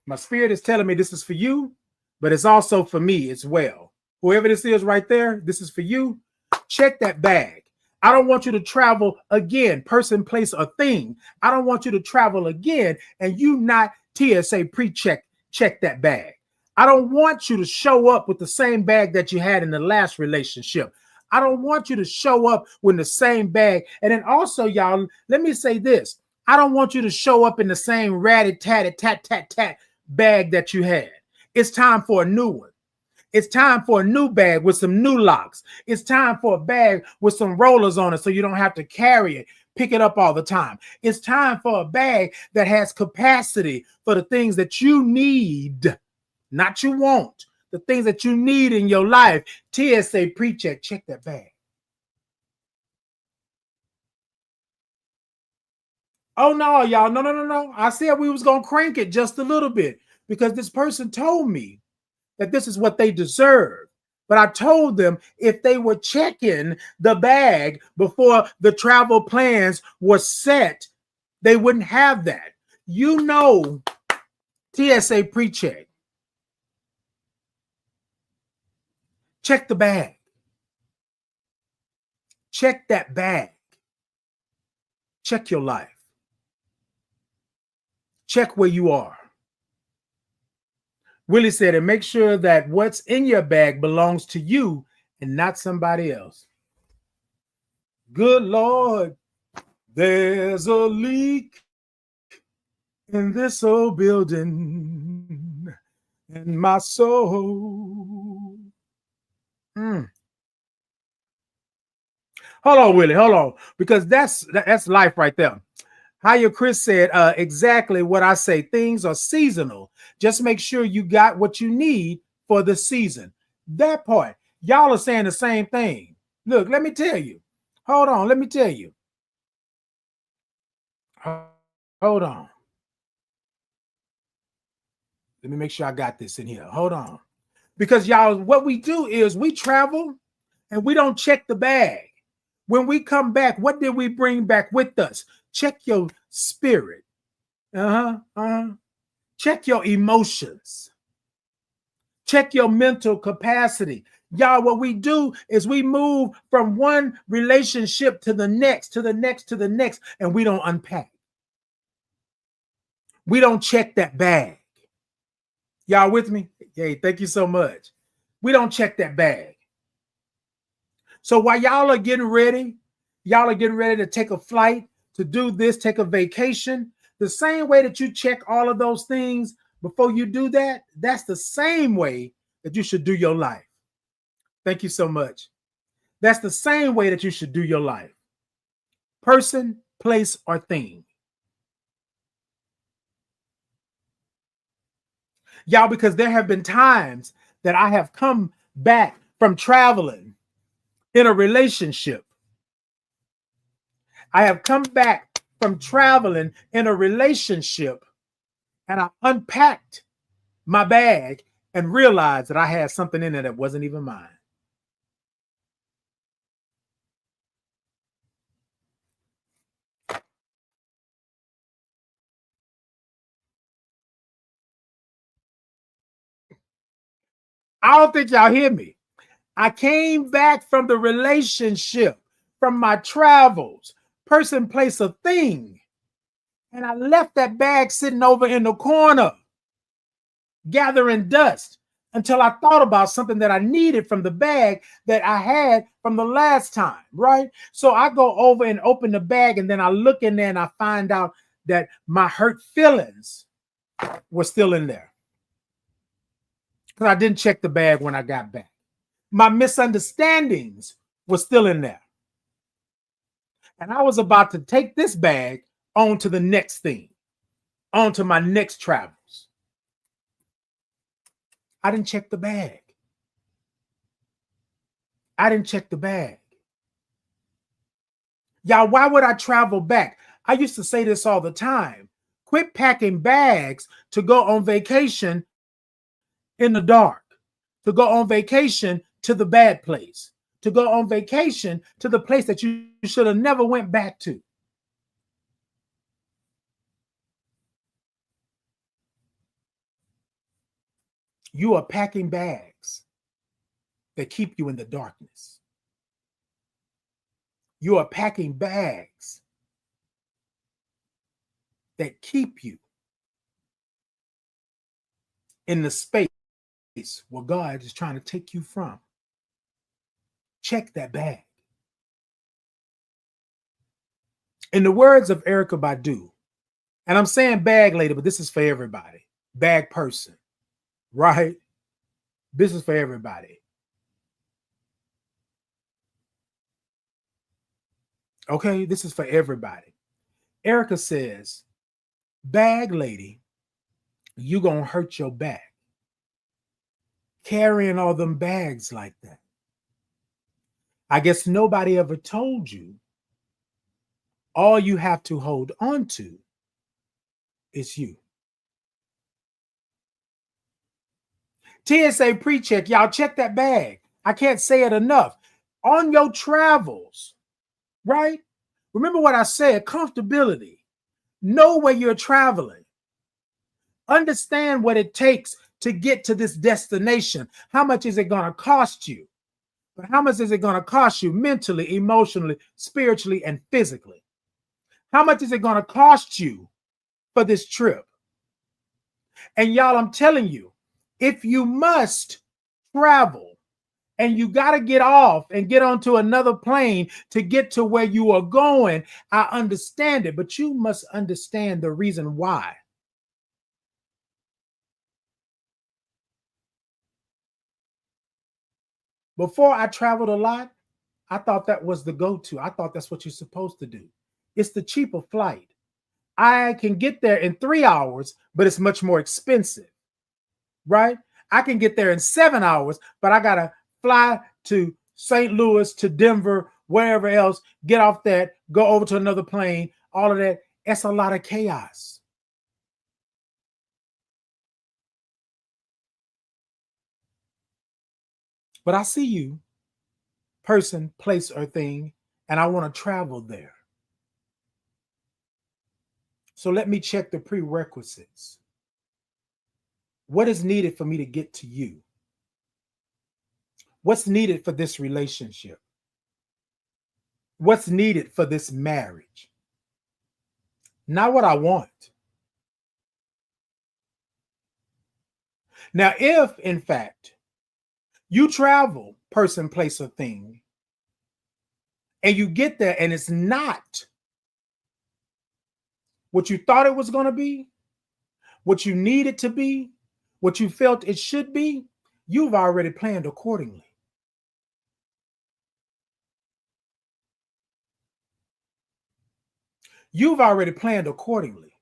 My spirit is telling me this is for you, but it's also for me as well. Whoever this is right there, this is for you. Check that bag. I don't want you to travel again, person, place, or thing. I don't want you to travel again and you not TSA Precheck, check that bag. I don't want you to show up with the same bag that you had in the last relationship. I don't want you to show up with the same bag. And then also, y'all, let me say this. I don't want you to show up in the same ratty-tatty, tat bag that you had. It's time for a new one. It's time for a new bag with some new locks. It's time for a bag with some rollers on it so you don't have to carry it, pick it up all the time. It's time for a bag that has capacity for the things that you need, not you want, the things that you need in your life. TSA Precheck, check that bag. Oh, no, y'all. No. I said we was going to crank it just a little bit because this person told me that this is what they deserve. But I told them if they were checking the bag before the travel plans were set, they wouldn't have that. You know, TSA Precheck. Check the bag. Check that bag. Check your life. Check where you are. Willie said, and make sure that what's in your bag belongs to you and not somebody else. Good Lord, there's a leak in this old building in my soul. Hold on, Willie, hold on, because that's life right there. Hiya Chris said, exactly what I say. Things are seasonal. Just make sure you got what you need for the season. That part, y'all are saying the same thing. Look, let me tell you. Hold on, let me tell you. Hold on. Let me make sure I got this in here. Hold on. Because y'all, what we do is we travel and we don't check the bag. When we come back, what did we bring back with us? Check your spirit. Check your emotions. Check your mental capacity. Y'all, what we do is we move from one relationship to the next, and we don't unpack. We don't check that bag. Y'all with me? Hey, thank you so much. We don't check that bag. So while y'all are getting ready to take a flight, to do this, take a vacation, the same way that you check all of those things before you do that, that's the same way that you should do your life. Thank you so much. That's the same way that you should do your life. Person, place, or thing. Y'all, because there have been times that I have come back from traveling in a relationship. I have come back from traveling in a relationship and I unpacked my bag and realized that I had something in it that wasn't even mine. I don't think y'all hear me. I came back from the relationship, from my travels, person, place, or thing. And I left that bag sitting over in the corner, gathering dust until I thought about something that I needed from the bag that I had from the last time, right? So I go over and open the bag and then I look in there and I find out that my hurt feelings were still in there. Because I didn't check the bag when I got back. My misunderstandings were still in there. And I was about to take this bag on to the next thing, on to my next travels. I didn't check the bag. Y'all, why would I travel back? I used to say this all the time. Quit packing bags to go on vacation in the dark, to go on vacation to the bad place, to go on vacation to the place that you should have never went back to. You are packing bags that keep you in the darkness. You are packing bags that keep you in the space where God is trying to take you from. Check that bag. In the words of Erykah Badu, and I'm saying bag lady, but this is for everybody. Bag person, right? This is for everybody. Okay, this is for everybody. Erykah says, bag lady, you gonna hurt your back carrying all them bags like that. I guess nobody ever told you all you have to hold on to is you. TSA Precheck, y'all check that bag. I can't say it enough. On your travels, right? Remember what I said, comfortability. Know where you're traveling. Understand what it takes to get to this destination. How much is it going to cost you? But how much is it going to cost you mentally, emotionally, spiritually, and physically? How much is it going to cost you for this trip? And y'all, I'm telling you, if you must travel and you got to get off and get onto another plane to get to where you are going, I understand it, but you must understand the reason why. Before I traveled a lot, I thought that was the go-to. I thought that's what you're supposed to do. It's the cheaper flight. I can get there in 3 hours, but it's much more expensive, right? I can get there in 7 hours, but I got to fly to St. Louis, to Denver, wherever else, get off that, go over to another plane, all of that. It's a lot of chaos. But I see you, person, place, or thing, and I want to travel there. So let me check the prerequisites. What is needed for me to get to you? What's needed for this relationship? What's needed for this marriage? Not what I want. Now, if in fact you travel, person, place, or thing, and you get there and it's not what you thought it was going to be, what you need it to be, what you felt it should be, you've already planned accordingly. You've already planned accordingly.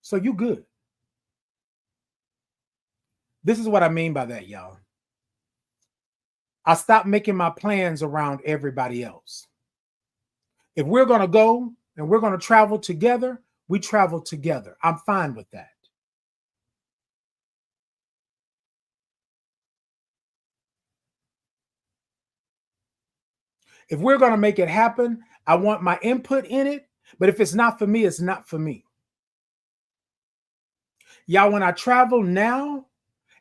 So you good. This is what I mean by that, y'all. I stopped making my plans around everybody else. If we're going to go and we're going to travel together, we travel together. I'm fine with that. If we're going to make it happen, I want my input in it. But if it's not for me, it's not for me. Y'all, when I travel now,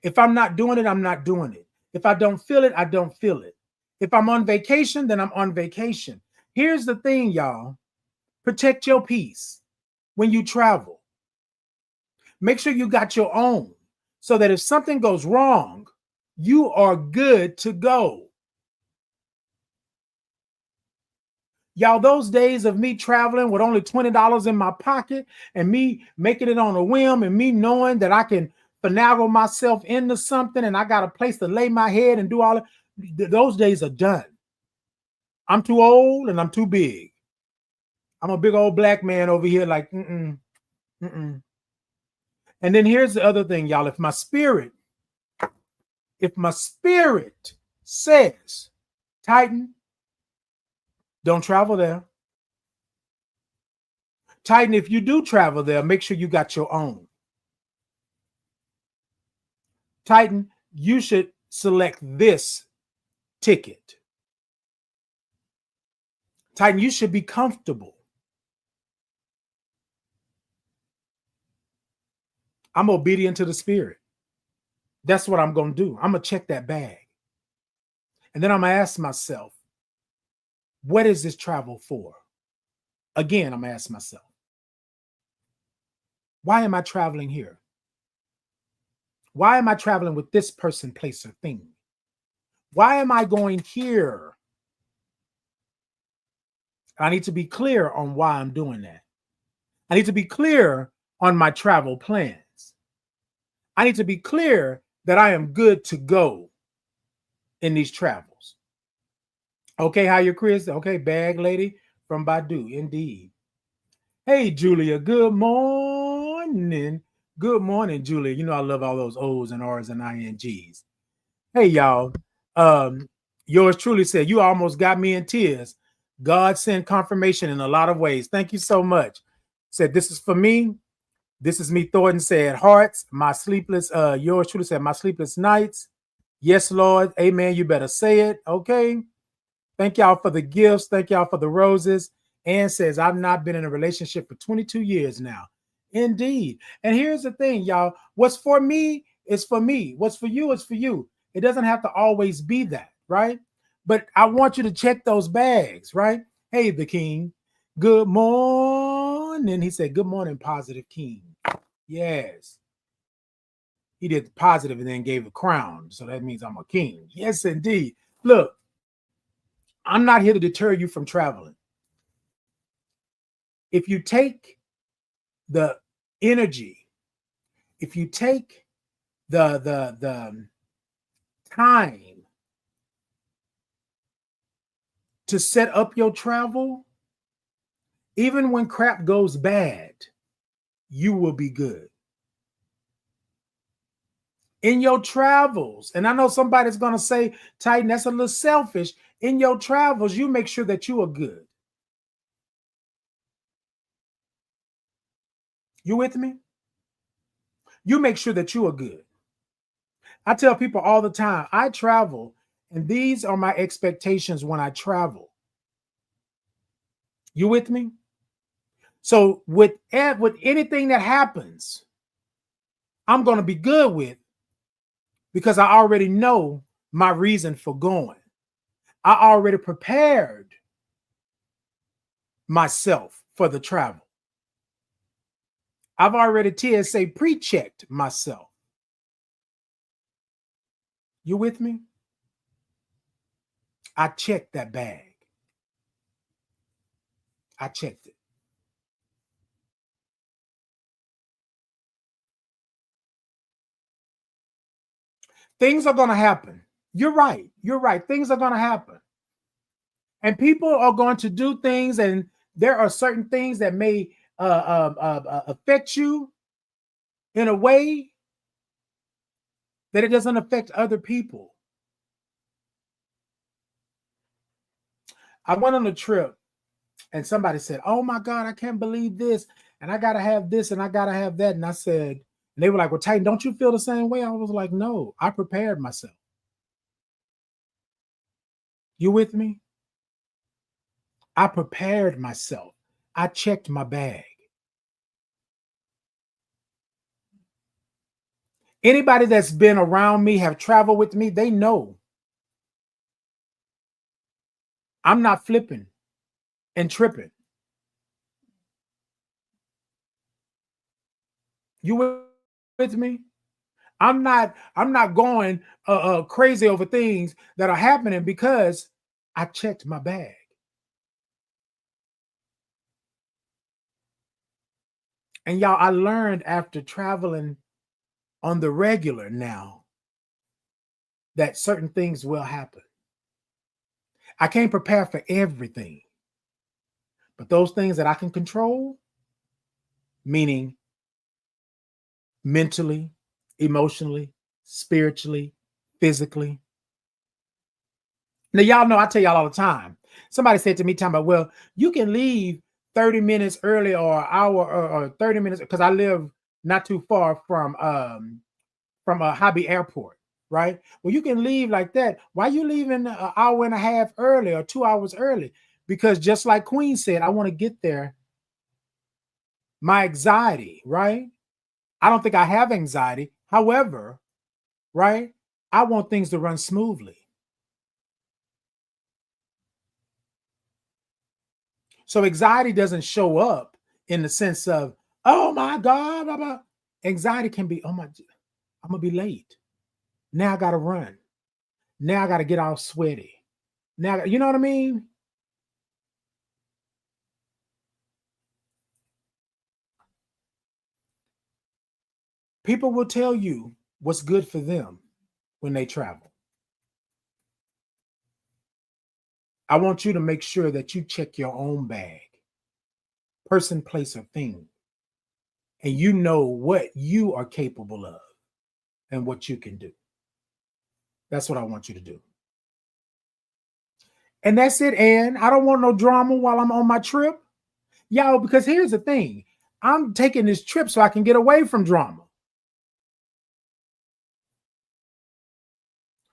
if I'm not doing it, I'm not doing it. If I don't feel it, I don't feel it. If I'm on vacation, then I'm on vacation. Here's the thing, y'all. Protect your peace when you travel. Make sure you got your own so that if something goes wrong, you are good to go. Y'all, those days of me traveling with only $20 in my pocket and me making it on a whim and me knowing that I can finagle myself into something and I got a place to lay my head and do all of those days are done. I'm too old and I'm too big. I'm a big old black man over here like, mm-mm. And then here's the other thing, y'all. If my spirit says, Titan, don't travel there. Titan, if you do travel there, make sure you got your own. Titan, you should select this ticket. Titan, you should be comfortable. I'm obedient to the Spirit. That's what I'm going to do. I'm going to check that bag. And then I'm going to ask myself, what is this travel for? Again, I'm going to ask myself, why am I traveling here? Why am I traveling with this person, place, or thing? Why am I going here? I need to be clear on why I'm doing that. I need to be clear on my travel plans. I need to be clear that I am good to go in these travels. Okay, how you, Chris? Okay, bag lady from Badu, indeed. Hey, Julia, good morning. Good morning, Julia. You know I love all those O's and R's and INGs. Hey, y'all. Yours truly said, you almost got me in tears. God sent confirmation in a lot of ways. Thank you so much. Said, this is for me. This is me. Thornton said, hearts, my sleepless, yours truly said, my sleepless nights. Yes, Lord. Amen. You better say it. Okay. Thank y'all for the gifts. Thank y'all for the roses. Ann says, I've not been in a relationship for 22 years now. Indeed. And here's the thing, y'all. What's for me is for me. What's for you is for you. It doesn't have to always be that, right? But I want you to check those bags, right? Hey, the king. Good morning. He said, good morning, positive king. Yes. He did positive and then gave a crown. So that means I'm a king. Yes, indeed. Look, I'm not here to deter you from traveling. If you take the energy, if you take the time to set up your travel, even when crap goes bad, you will be good. In your travels, and I know somebody's going to say, Titan, that's a little selfish. In your travels, you make sure that you are good. You with me? You make sure that you are good. I tell people all the time, I travel, and these are my expectations when I travel. You with me? So with anything that happens, I'm going to be good with, because I already know my reason for going. I already prepared myself for the travel. I've already TSA pre-checked myself. You with me? I checked that bag. I checked it. Things are going to happen. You're right. You're right. Things are going to happen. And people are going to do things, and there are certain things that may affect you in a way that it doesn't affect other people. I went on a trip and somebody said, oh my God, I can't believe this. And I got to have this and I got to have that. And I said, and they were like, well, Titan, don't you feel the same way? I was like, no, I prepared myself. You with me? I prepared myself. I checked my bag. Anybody that's been around me, have traveled with me, they know I'm not flipping and tripping. You with me? I'm not going crazy over things that are happening because I checked my bag. And y'all, I learned after traveling on the regular now that certain things will happen. I can't prepare for everything, but those things that I can control, meaning mentally, emotionally, spiritually, physically. Now, y'all know I tell y'all all the time. Somebody said to me, talking about, well, you can leave 30 minutes early or an hour or 30 minutes because I live not too far from a Hobby Airport, right? Well, you can leave like that. Why you leaving an hour and a half early or 2 hours early? Because just like Queen said, I want to get there. My anxiety, right? I don't think I have anxiety. However, right? I want things to run smoothly. So anxiety doesn't show up in the sense of, oh my God, blah, blah. Anxiety can be, oh my, I'm gonna be late. Now I gotta run. Now I gotta get all sweaty. Now, you know what I mean? People will tell you what's good for them when they travel. I want you to make sure that you check your own bag, person, place, or thing, and you know what you are capable of and what you can do. That's what I want you to do. And that's it. And I don't want no drama while I'm on my trip. Y'all, because here's the thing. I'm taking this trip so I can get away from drama.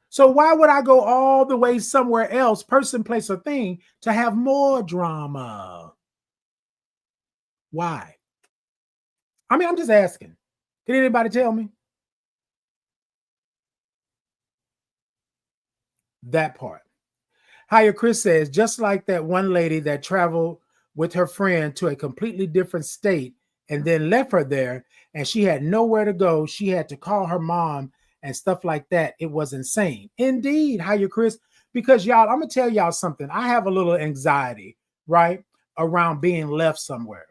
So why would I go all the way somewhere else, person, place, or thing, to have more drama? Why? I mean, I'm just asking. Can anybody tell me? That part. Higher Chris says, just like that one lady that traveled with her friend to a completely different state and then left her there, and she had nowhere to go. She had to call her mom and stuff like that. It was insane. Indeed, Higher Chris, because y'all, I'm going to tell y'all something. I have a little anxiety, right, around being left somewhere.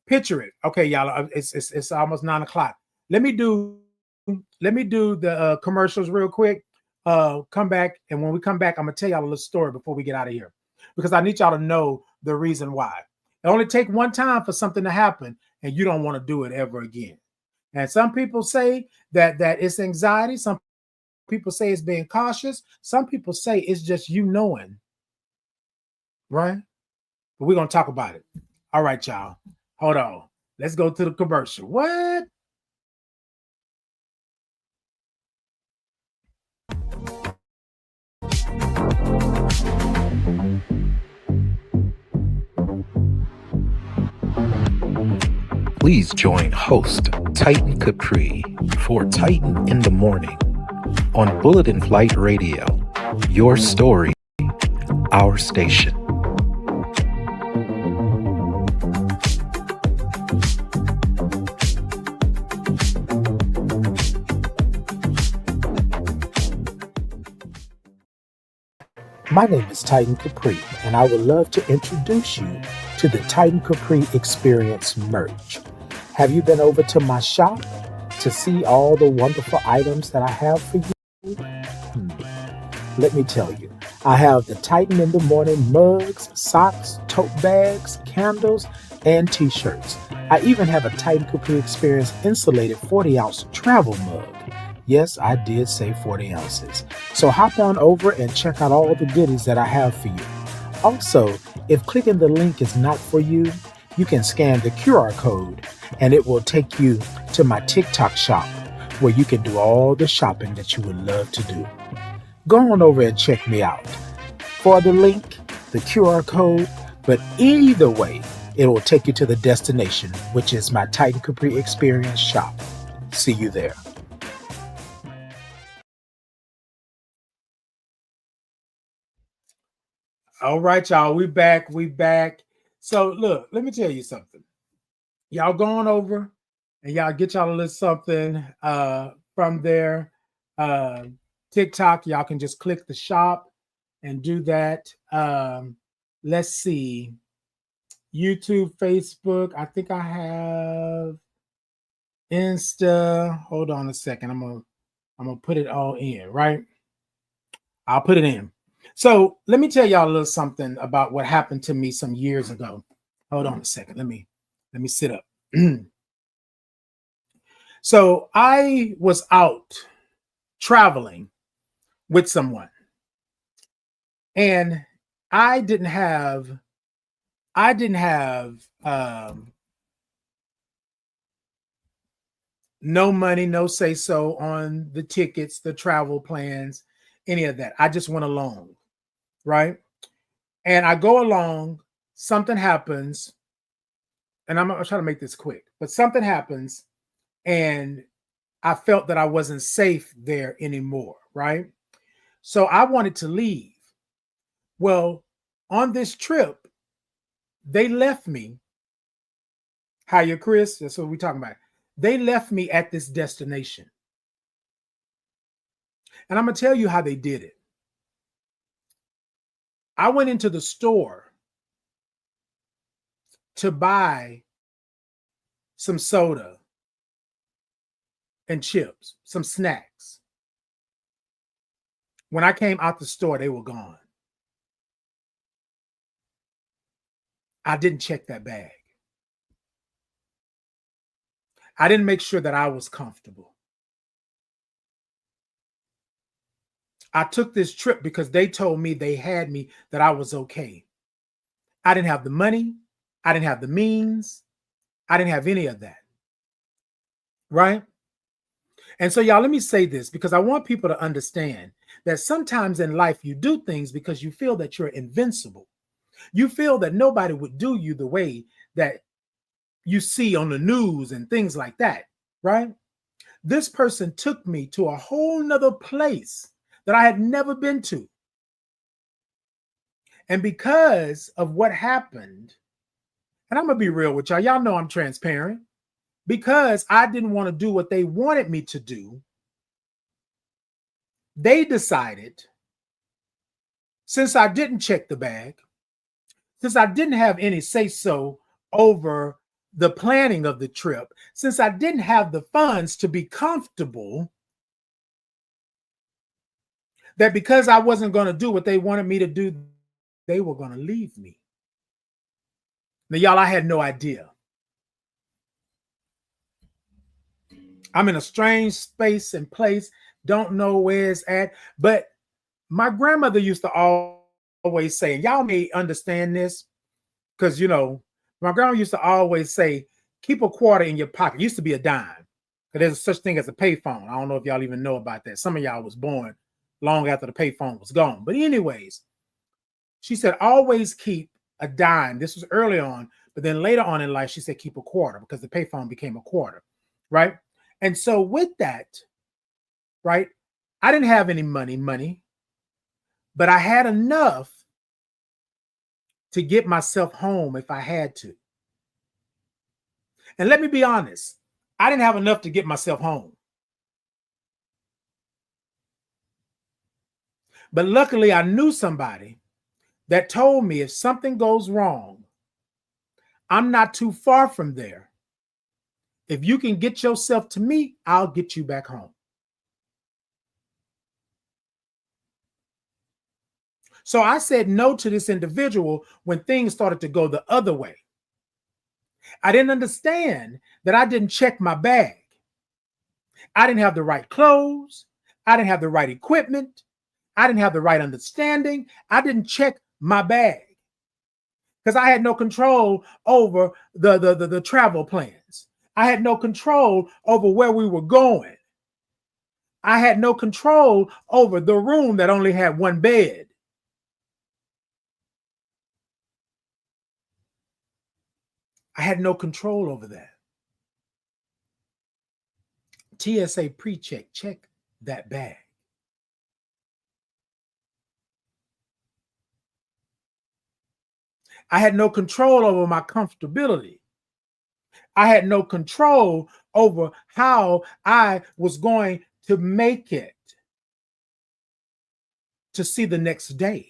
Picture it. Okay, y'all, it's almost 9 o'clock. Let me do the commercials real quick. Come back, and when we come back, I'm gonna tell y'all a little story before we get out of here, because I need y'all to know the reason why. It only take one time for something to happen, and you don't want to do it ever again. And some people say that it's anxiety. Some people say it's being cautious. Some people say it's just you knowing, right? But we're gonna talk about it. All right, y'all. Hold on. Let's go to the commercial. What? Please join host Titan Capri for Titan in the Morning on Bulletin Flight Radio. Your story, our station. My name is Titan Capri, and I would love to introduce you to the Titan Capri Experience merch. Have you been over to my shop to see all the wonderful items that I have for you? Let me tell you, I have the Titan in the Morning mugs, socks, tote bags, candles, and t-shirts. I even have a Titan Capri Experience insulated 40-ounce travel mug. Yes, I did say 40 ounces. So hop on over and check out all the goodies that I have for you. Also, if clicking the link is not for you, you can scan the QR code and it will take you to my TikTok shop where you can do all the shopping that you would love to do. Go on over and check me out. For the link, the QR code, but either way, it will take you to the destination, which is my Titan Capri Experience shop. See you there. All right, y'all. We back. We back. So look, let me tell you something. Y'all going over and y'all get y'all a little something from there. TikTok, y'all can just click the shop and do that. Let's see. YouTube, Facebook. I think I have Insta. Hold on a second. I'm gonna put it all in, right? I'll put it in. So let me tell y'all a little something about what happened to me some years ago. Hold on a second. Let me sit up. So I was out traveling with someone, and I didn't have I didn't have no money, no say so on the tickets, the travel plans, any of that. I just went along, right? And I go along, something happens, and I'm trying to make this quick, but something happens, and I felt that I wasn't safe there anymore, right? So I wanted to leave. Well, on this trip, they left me. Hiya, Chris. That's what we're talking about. They left me at this destination. And I'm going to tell you how they did it. I went into the store to buy some soda and chips, some snacks. When I came out the store, they were gone. I didn't check that bag. I didn't make sure that I was comfortable. I took this trip because they told me they had me, that I was okay. I didn't have the money. I didn't have the means. I didn't have any of that. Right? And so, y'all, let me say this because I want people to understand that sometimes in life you do things because you feel that you're invincible. You feel that nobody would do you the way that you see on the news and things like that, right? This person took me to a whole nother place that I had never been to. And because of what happened, and I'm going to be real with y'all, y'all know I'm transparent, because I didn't want to do what they wanted me to do, they decided, since I didn't check the bag, since I didn't have any say-so over the planning of the trip, since I didn't have the funds to be comfortable, that because I wasn't going to do what they wanted me to do, they were going to leave me. Now, y'all, I had no idea. I'm in a strange space and place, don't know where it's at. But my grandmother used to always say, and y'all may understand this, because, you know, my grandma used to always say, keep a quarter in your pocket. It used to be a dime, because there's such thing as a payphone. I don't know if y'all even know about that. Some of y'all was born long after the payphone was gone. But anyways, she said, always keep a dime. This was early on, but then later on in life, she said, keep a quarter, because the payphone became a quarter, right? And so with that, right, I didn't have any money, but I had enough to get myself home if I had to. And let me be honest, I didn't have enough to get myself home. But luckily, I knew somebody that told me if something goes wrong, I'm not too far from there. If you can get yourself to me, I'll get you back home. So I said no to this individual when things started to go the other way. I didn't understand that I didn't check my bag. I didn't have the right clothes. I didn't have the right equipment. I didn't have the right understanding. I didn't check my bag because I had no control over the travel plans. I had no control over where we were going. I had no control over the room that only had one bed. I had no control over that. TSA Precheck, check that bag. I had no control over my comfortability. I had no control over how I was going to make it to see the next day.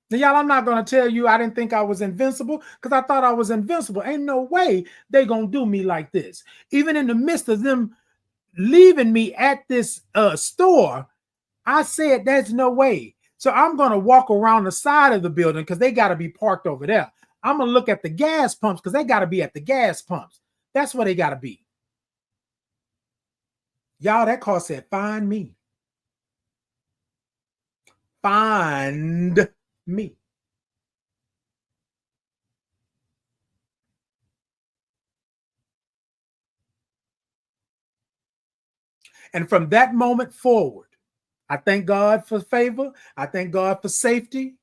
Now, y'all, I'm not going to tell you I didn't think I was invincible, because I thought I was invincible. Ain't no way they going to do me like this. Even in the midst of them leaving me at this store, I said, there's no way. So I'm going to walk around the side of the building because they got to be parked over there. I'm going to look at the gas pumps because they got to be at the gas pumps. That's where they got to be. Y'all, that car said, find me. find me. And from that moment forward, I thank God for favor. I thank God for safety.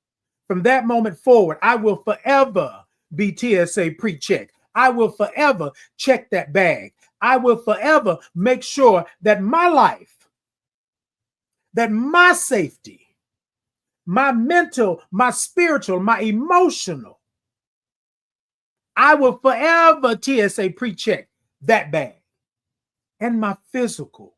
From that moment forward, I will forever be TSA Precheck. I will forever check that bag. I will forever make sure that my life, that my safety, my mental, my spiritual, my emotional, I will forever TSA Precheck that bag and my physical.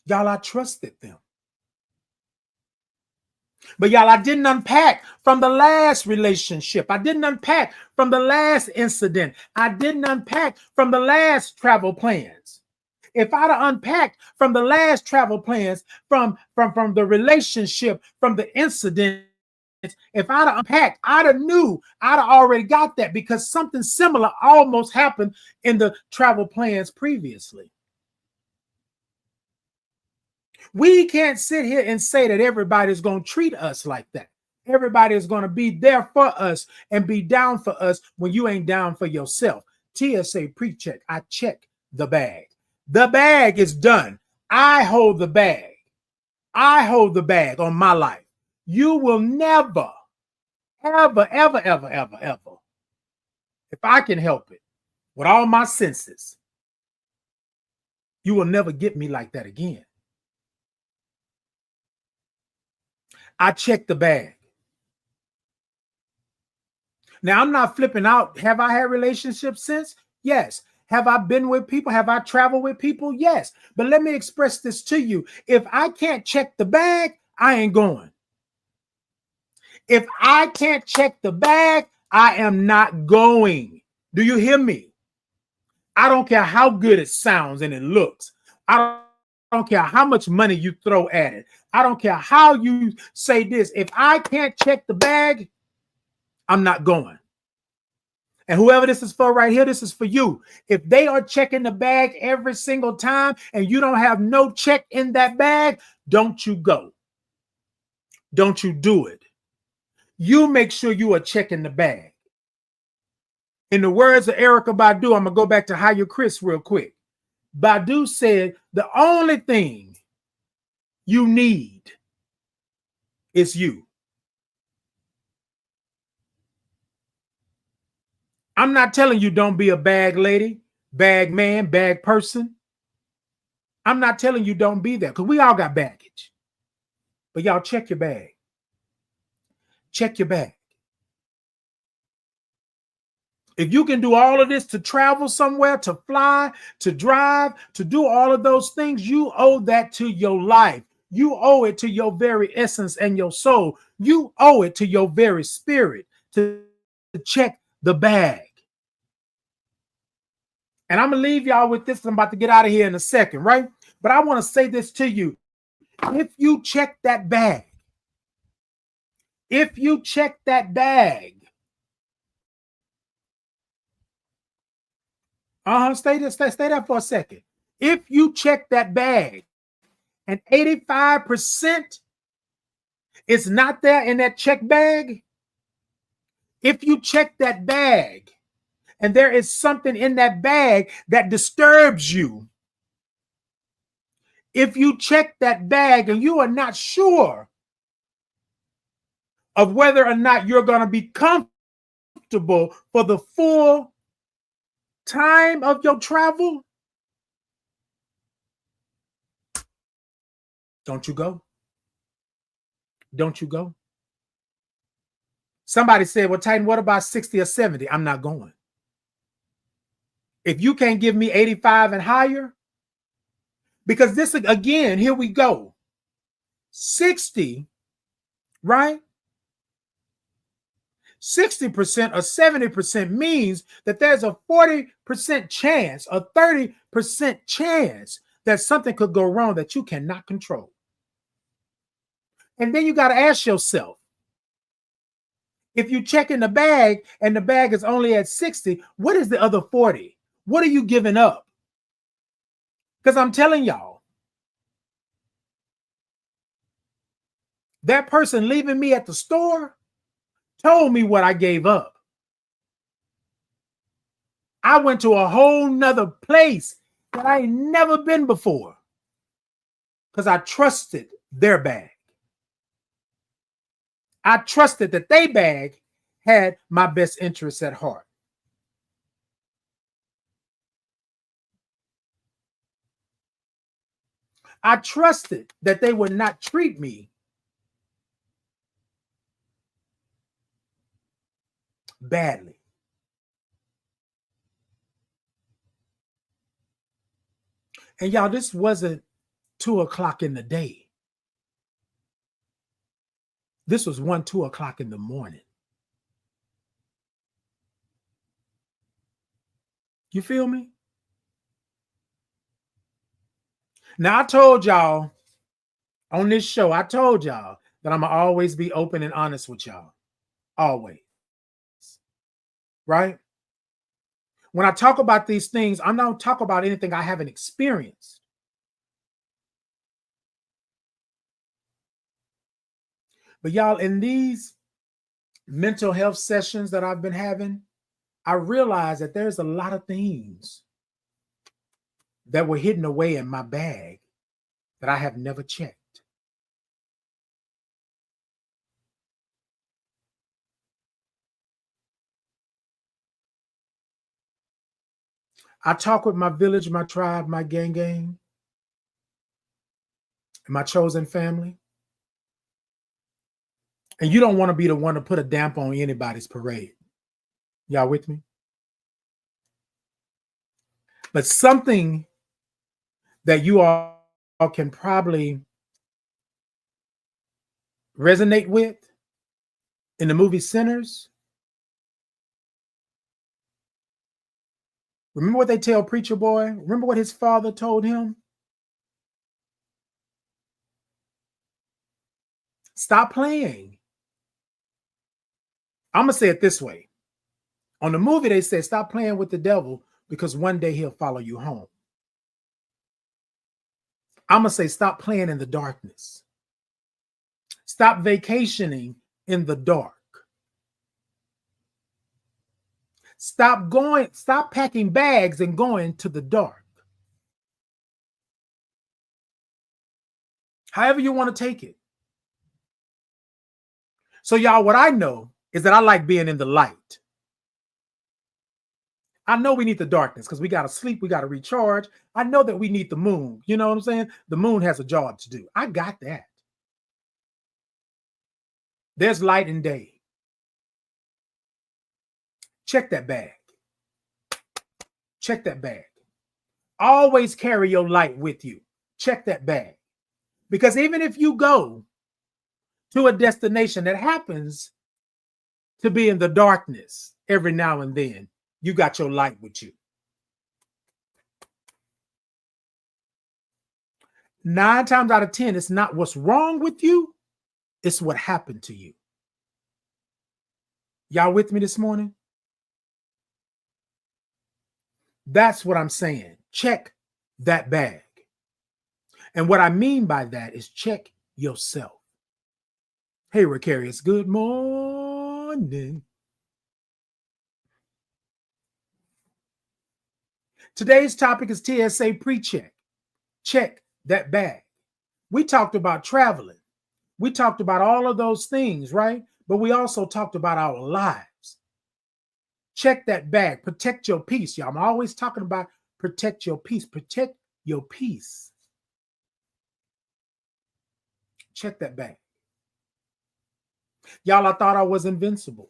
Y'all, I trusted them. But y'all, I didn't unpack from the last relationship. I didn't unpack from the last incident. I didn't unpack from the last travel plans. If I'd have unpacked from the last travel plans, from the relationship, from the incident, if I'd have unpacked, I'd have already got that, because something similar almost happened in the travel plans previously. We can't sit here and say that everybody's going to treat us like that. Everybody is going to be there for us and be down for us when you ain't down for yourself. TSA Precheck. I check the bag. The bag is done. I hold the bag. I hold the bag on my life. You will never, ever, ever, ever, ever, ever, if I can help it, with all my senses, you will never get me like that again. I check the bag. Now, I'm not flipping out. Have I had relationships since? Yes. Have I been with people? Have I traveled with people? Yes. But let me express this to you. If I can't check the bag, I ain't going. If I can't check the bag, I am not going. Do you hear me? I don't care how good it sounds and it looks. I don't care how much money you throw at it. I don't care how you say this. If I can't check the bag, I'm not going. And whoever this is for right here, this is for you. If they are checking the bag every single time and you don't have no check in that bag, don't you go. Don't you do it. You make sure you are checking the bag. In the words of Erykah Badu, I'm going to go back to Higher Chris real quick. Badu said the only thing you need is you. I'm not telling you don't be a bag lady, bag man, bag person. I'm not telling you don't be there, because we all got baggage. But y'all check your bag. Check your bag. If you can do all of this to travel somewhere, to fly, to drive, to do all of those things, you owe that to your life. You owe it to your very essence and your soul. You owe it to your very spirit to check the bag. And I'm going to leave y'all with this. I'm about to get out of here in a second, right? But I want to say this to you. If you check that bag, stay there for a second. If you check that bag and 85% is not there in that check bag, if you check that bag and there is something in that bag that disturbs you, if you check that bag and you are not sure of whether or not you're going to be comfortable for the full time of your travel, don't you go. Don't you go. Somebody said, well, Titan, what about 60 or 70? I'm not going. If you can't give me 85 and higher, because this, again, here we go. 60, right? 60% or 70% means that there's a 40% chance, a 30% chance that something could go wrong that you cannot control. And then you got to ask yourself, if you check in the bag and the bag is only at 60, what is the other 40? What are you giving up? Because I'm telling y'all, that person leaving me at the store told me what I gave up. I went to a whole nother place that I ain't never been before because I trusted their bag. I trusted that their bag had my best interests at heart. I trusted that they would not treat me badly. And y'all, this wasn't 2:00 in the day. This was 2 o'clock in the morning. You feel me? Now, I told y'all on this show, I told y'all that I'm going to always be open and honest with y'all. Always. Right? When I talk about these things, I'm not talking about anything I haven't experienced. But y'all, in these mental health sessions that I've been having, I realized that there's a lot of things that were hidden away in my bag that I have never checked. I talk with my village, my tribe, my gang, and my chosen family. And you don't want to be the one to put a damp on anybody's parade. Y'all with me? But something that you all can probably resonate with in the movie Sinners. Remember what they tell Preacher Boy? Remember what his father told him? Stop playing. I'm going to say it this way. On the movie, they said, stop playing with the devil because one day he'll follow you home. I'm going to say, stop playing in the darkness. Stop vacationing in the dark. Stop packing bags and going to the dark. However you want to take it. So y'all, what I know is that I like being in the light. I know we need the darkness because we got to sleep, we got to recharge. I know that we need the moon. You know what I'm saying? The moon has a job to do. I got that. There's light and day. Check that bag. Check that bag. Always carry your light with you. Check that bag. Because even if you go to a destination that happens to be in the darkness every now and then, you got your light with you. 9 times out of 10, it's not what's wrong with you, it's what happened to you. Y'all with me this morning? That's what I'm saying. Check that bag. And what I mean by that is check yourself. Hey, Ricarius, good morning. Today's topic is TSA Precheck. Check that bag. We talked about traveling. We talked about all of those things, right? But we also talked about our lives. Check that bag. Protect your peace, y'all. I'm always talking about protect your peace. Protect your peace. Check that bag. Y'all, I thought I was invincible.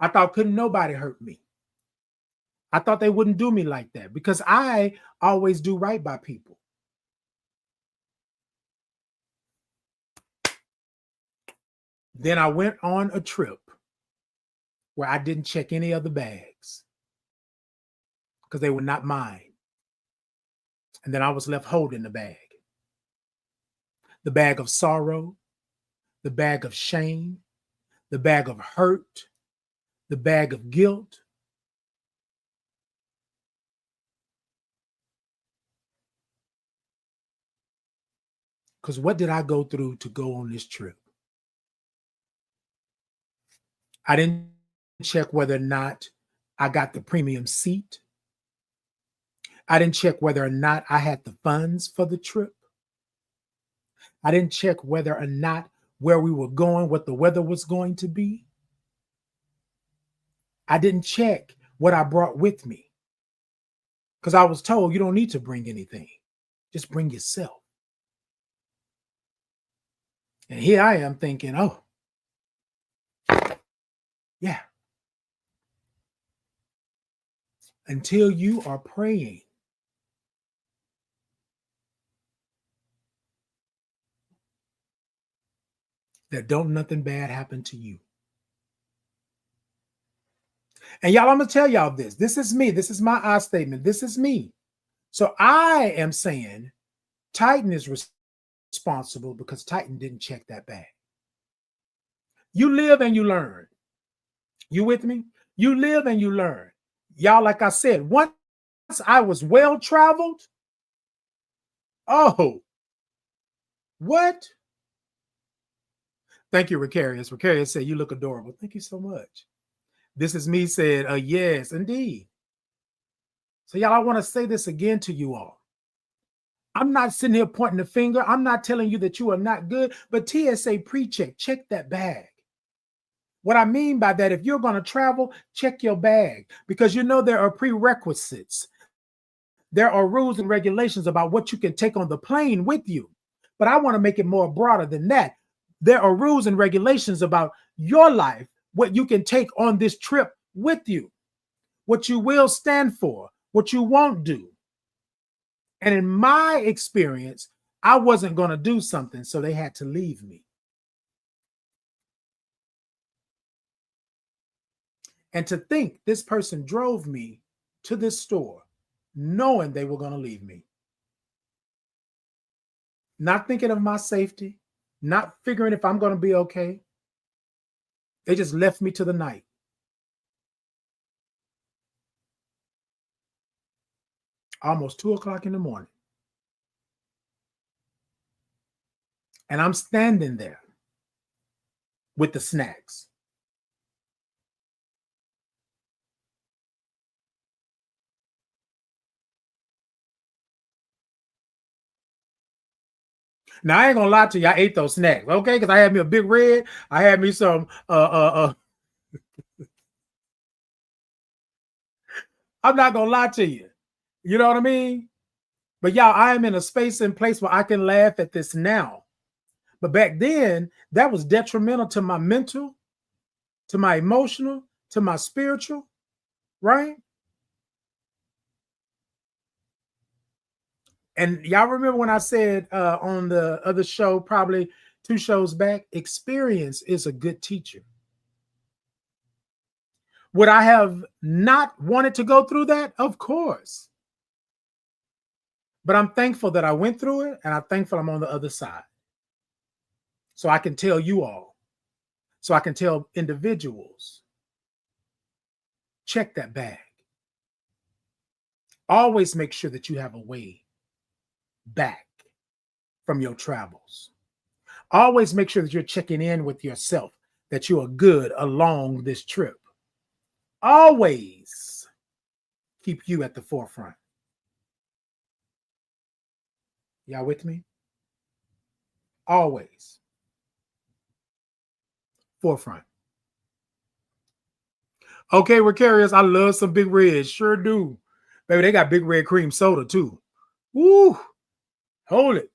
I thought couldn't nobody hurt me. I thought they wouldn't do me like that because I always do right by people. Then I went on a trip where I didn't check any other bags because they were not mine. And then I was left holding the bag of sorrow, the bag of shame, the bag of hurt, the bag of guilt. Because what did I go through to go on this trip? I didn't check whether or not I got the premium seat. I didn't check whether or not I had the funds for the trip. I didn't check whether or not where we were going, what the weather was going to be. I didn't check what I brought with me because I was told you don't need to bring anything. Just bring yourself. And here I am thinking, oh, yeah. Until you are praying that don't nothing bad happen to you. And y'all, I'm going to tell y'all this. This is me. This is my I statement. This is me. So I am saying Titan is responsible because Titan didn't check that bag. You live and you learn. You with me? You live and you learn. Y'all, like I said, once I was well traveled. Oh, what? Thank you, Ricarius. Ricarius said, you look adorable. Thank you so much. This is me said, yes, indeed. So y'all, I want to say this again to you all. I'm not sitting here pointing the finger. I'm not telling you that you are not good, but TSA Precheck, check that bag. What I mean by that, if you're going to travel, check your bag because you know there are prerequisites. There are rules and regulations about what you can take on the plane with you. But I want to make it more broader than that. There are rules and regulations about your life, what you can take on this trip with you, what you will stand for, what you won't do. And in my experience, I wasn't going to do something, so they had to leave me. And to think this person drove me to this store knowing they were going to leave me. Not thinking of my safety, not figuring if I'm going to be okay. They just left me to the night. Almost 2 o'clock in the morning. And I'm standing there with the snacks. Now, I ain't gonna lie to you, I ate those snacks, okay? Because I had me a Big Red. I had me some I'm not gonna lie to you. You know what I mean? But y'all, I am in a space and place where I can laugh at this now. But back then, that was detrimental to my mental, to my emotional, to my spiritual, right? And y'all remember when I said on the other show, probably 2 shows back, experience is a good teacher. Would I have not wanted to go through that? Of course. But I'm thankful that I went through it, and I'm thankful I'm on the other side. So I can tell you all, so I can tell individuals, check that bag. Always make sure that you have a way back from your travels. Always make sure that you're checking in with yourself, that you are good along this trip. Always keep you at the forefront. Y'all with me? Always. Forefront. Okay, Ricarius, I love some Big Red. Sure do. Baby, they got Big Red cream soda too. Woo! Hold it.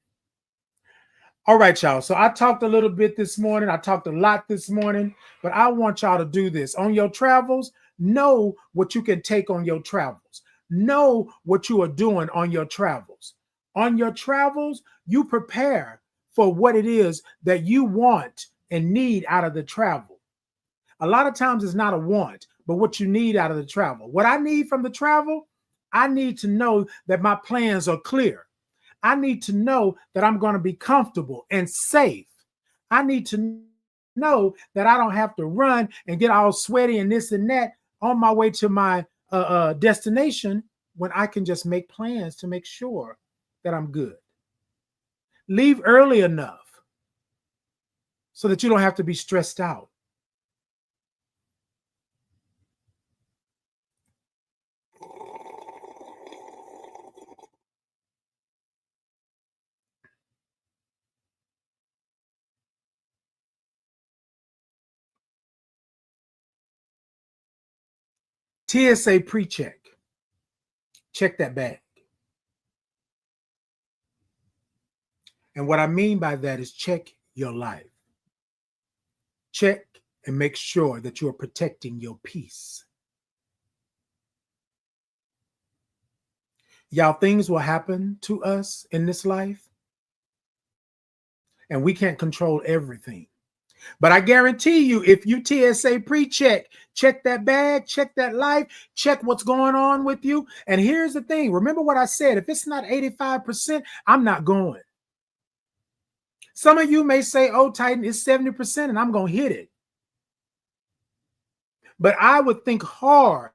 All right, y'all. So I talked a little bit this morning. I talked a lot this morning, but I want y'all to do this. On your travels, know what you can take on your travels. Know what you are doing on your travels. On your travels, you prepare for what it is that you want and need out of the travel. A lot of times it's not a want, but what you need out of the travel. What I need from the travel, I need to know that my plans are clear. I need to know that I'm going to be comfortable and safe. I need to know that I don't have to run and get all sweaty and this and that on my way to my destination when I can just make plans to make sure that I'm good. Leave early enough so that you don't have to be stressed out. TSA Precheck. Check that bag. And what I mean by that is check your life. Check and make sure that you are protecting your peace. Y'all, things will happen to us in this life, and we can't control everything. But I guarantee you, if you TSA pre-check, check that bag, check that life, check what's going on with you. And here's the thing. Remember what I said. If it's not 85%, I'm not going. Some of you may say, oh, Titan, it's 70%, and I'm going to hit it. But I would think hard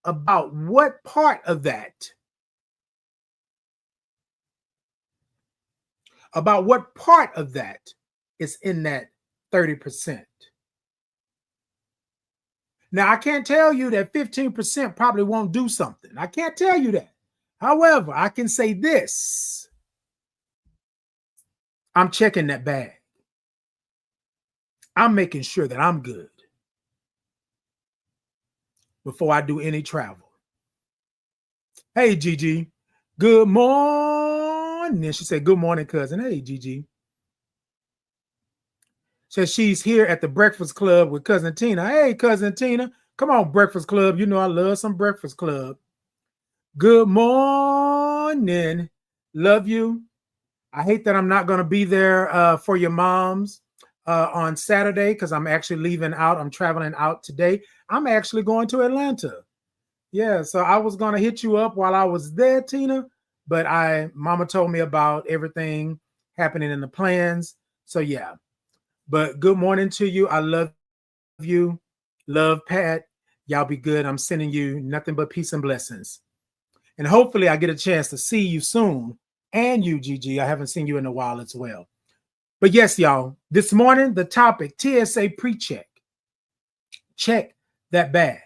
about what part of that, is in that 30%. Now, I can't tell you that 15% probably won't do something. I can't tell you that. However, I can say this. I'm checking that bag. I'm making sure that I'm good before I do any travel. Hey, Gigi. Good morning. She said, good morning, cousin. Hey, Gigi. Says she's here at the Breakfast Club with Cousin Tina. Hey, Cousin Tina. Come on, Breakfast Club. You know I love some Breakfast Club. Good morning. Love you. I hate that I'm not going to be there for your moms on Saturday because I'm actually leaving out. I'm traveling out today. I'm actually going to Atlanta. Yeah, so I was going to hit you up while I was there, Tina, but Mama told me about everything happening in the plans. So yeah, but good morning to you. I love you. Love, Pat. Y'all be good. I'm sending you nothing but peace and blessings. And hopefully I get a chance to see you soon. And you, Gigi. I haven't seen you in a while as well. But yes, y'all, this morning, the topic, TSA Precheck. Check that bag.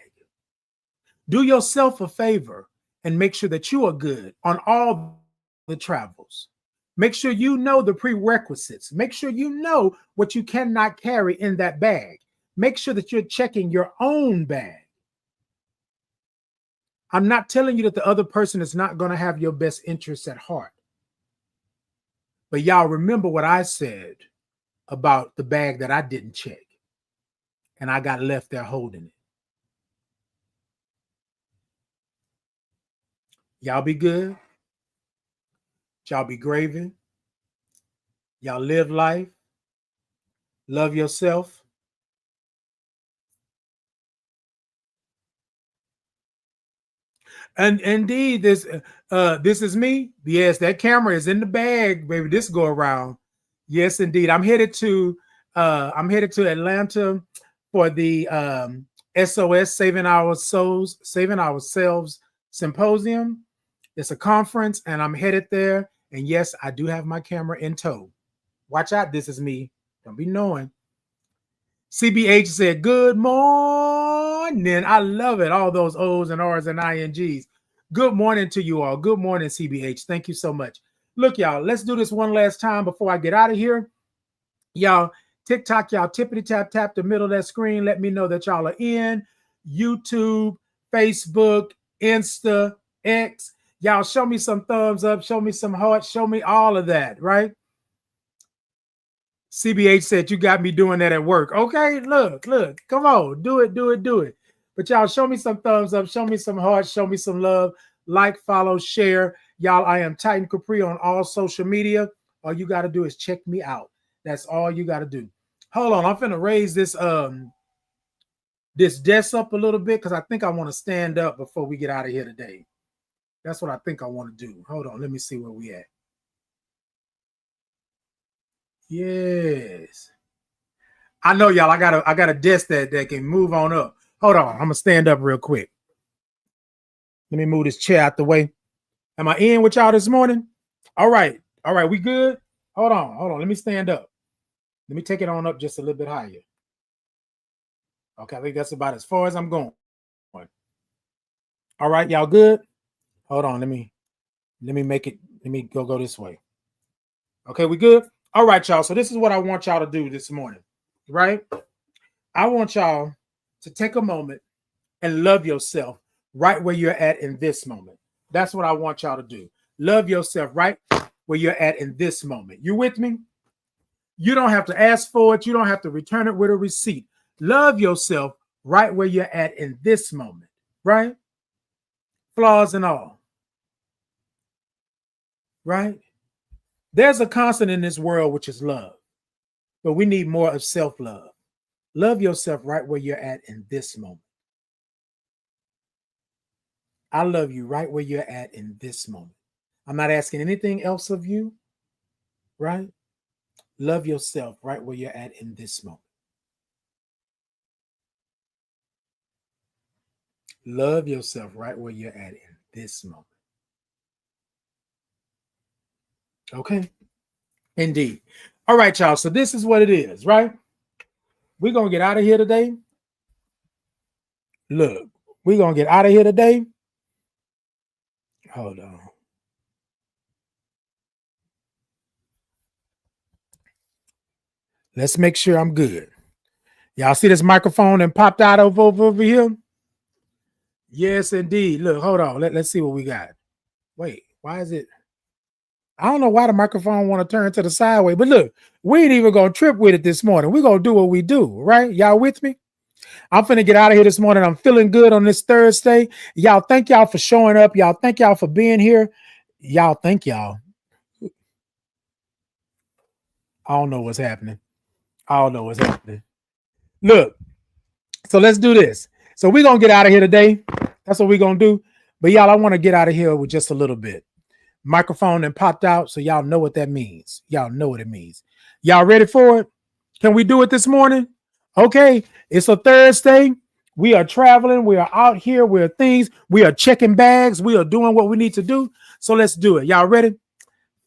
Do yourself a favor and make sure that you are good on all the travels. Make sure you know the prerequisites. Make sure you know what you cannot carry in that bag. Make sure that you're checking your own bag. I'm not telling you that the other person is not going to have your best interests at heart. But y'all remember what I said about the bag that I didn't check. And I got left there holding it. Y'all be good. Y'all be gravy. Y'all live life. Love yourself. And indeed, this is me. Yes, that camera is in the bag, baby. This go around. Yes, indeed. I'm headed to Atlanta for the SOS Saving Our Selves Symposium. It's a conference, and I'm headed there. And yes, I do have my camera in tow. Watch out, this is me. Don't be knowing. CBH said, good morning. I love it. All those O's and R's and INGs. Good morning to you all. Good morning, CBH. Thank you so much. Look, y'all, let's do this one last time before I get out of here. Y'all, TikTok, y'all tippity tap the middle of that screen. Let me know that y'all are in. YouTube, Facebook, Insta, X. Y'all show me some thumbs up. Show me some hearts. Show me all of that, right? CBH said, you got me doing that at work. Okay, look, come on, do it. But y'all show me some thumbs up, show me some hearts, show me some love, like, follow, share. Y'all, I am Titan Capri on all social media. All you got to do is check me out. That's all you got to do. Hold on, I'm finna raise this desk up a little bit because I think I want to stand up before we get out of here today. That's what I think I want to do. Hold on, let me see where we at. Yes. I know, y'all. I got a desk that can move on up. Hold on. I'm gonna stand up real quick. Let me move this chair out the way. Am I in with y'all this morning? All right. All right, we good? Hold on. Let me stand up. Let me take it on up just a little bit higher. Okay, I think that's about as far as I'm going. All right, y'all good? Hold on, let me make it. Let me go this way. Okay, we good? All right, y'all. So this is what I want y'all to do this morning, right? I want y'all to take a moment and love yourself right where you're at in this moment. That's what I want y'all to do. Love yourself right where you're at in this moment. You with me? You don't have to ask for it. You don't have to return it with a receipt. Love yourself right where you're at in this moment, right? Flaws and all, right? There's a constant in this world, which is love, but we need more of self-love. Love yourself right where you're at in this moment. I love you right where you're at in this moment. I'm not asking anything else of you, right? Love yourself right where you're at in this moment. Love yourself right where you're at in this moment. Okay? Indeed. All right, y'all. So this is what it is, right? We're going to get out of here today. Look, we're going to get out of here today. Hold on. Let's make sure I'm good. Y'all see this microphone and popped out over here? Yes, indeed. Look, hold on. Let's see what we got. Wait, why is it? I don't know why the microphone want to turn to the sideways, but look, we ain't even going to trip with it this morning. We're going to do what we do, right? Y'all with me? I'm finna get out of here this morning. I'm feeling good on this Thursday. Y'all, thank y'all for showing up. Y'all, thank y'all for being here. Y'all, thank y'all. I don't know what's happening. Look, so let's do this. So we're going to get out of here today. That's what we're going to do. But y'all, I want to get out of here with just a little bit. Microphone and popped out, so y'all know what that means. Y'all know what it means. Y'all ready for it? Can we do it this morning? Okay, it's a Thursday. We are traveling. We are out here. We are checking bags. We are doing what we need to do. So let's do it. Y'all ready?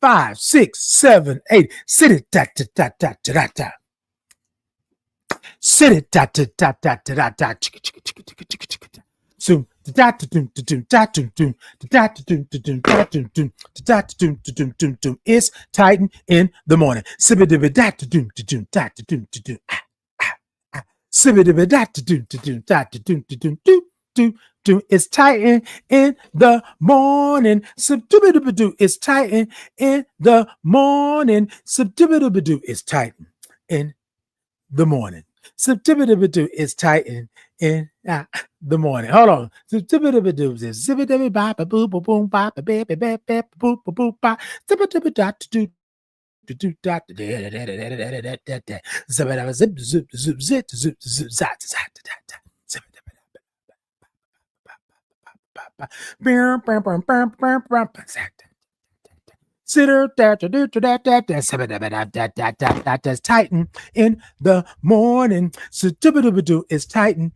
5, 6, 7, 8. Sit it, da, da, da, da, da, da. Sit it, da, da, da, da, da, da. Zoom. It's Titan in the morning. It's Titan in the morning. It's Titan in the morning. It's Titan in the morning. It's Titan in the morning. Hold on. That's Titan in the morning. It's Titan in the morning. It's Titan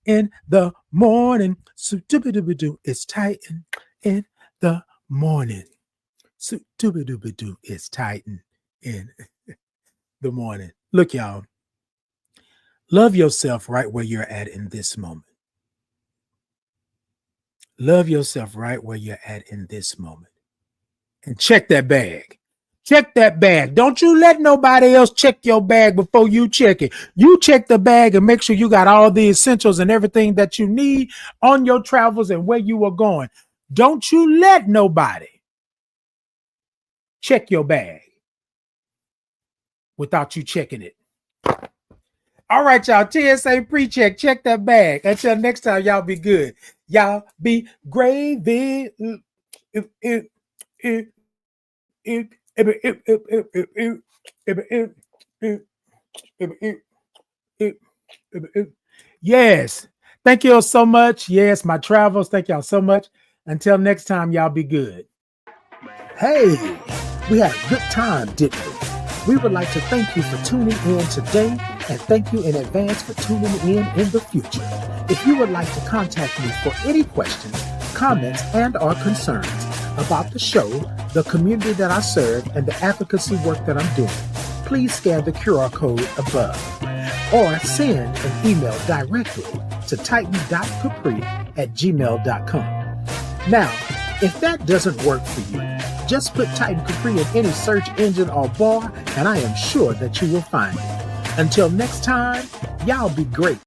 in the morning. It's Titan in the morning. Look, y'all. Love yourself right where you're at in this moment. Love yourself right where you're at in this moment. And check that bag. Check that bag. Don't you let nobody else check your bag before you check it. You check the bag and make sure you got all the essentials and everything that you need on your travels and where you are going. Don't you let nobody check your bag without you checking it. All right, y'all. TSA Precheck. Check that bag. Until next time, y'all be good. Y'all be gravy. Yes. Thank you all so much. Yes, my travels. Thank y'all so much. Until next time, y'all be good. Hey, we had a good time, didn't we? We would like to thank you for tuning in today and thank you in advance for tuning in the future. If you would like to contact me for any questions, comments, and/or concerns, about the show, the community that I serve, and the advocacy work that I'm doing, please scan the QR code above or send an email directly to titan.capri@gmail.com. Now, if that doesn't work for you, just put Titan Capri in any search engine or bar, and I am sure that you will find it. Until next time, y'all be great.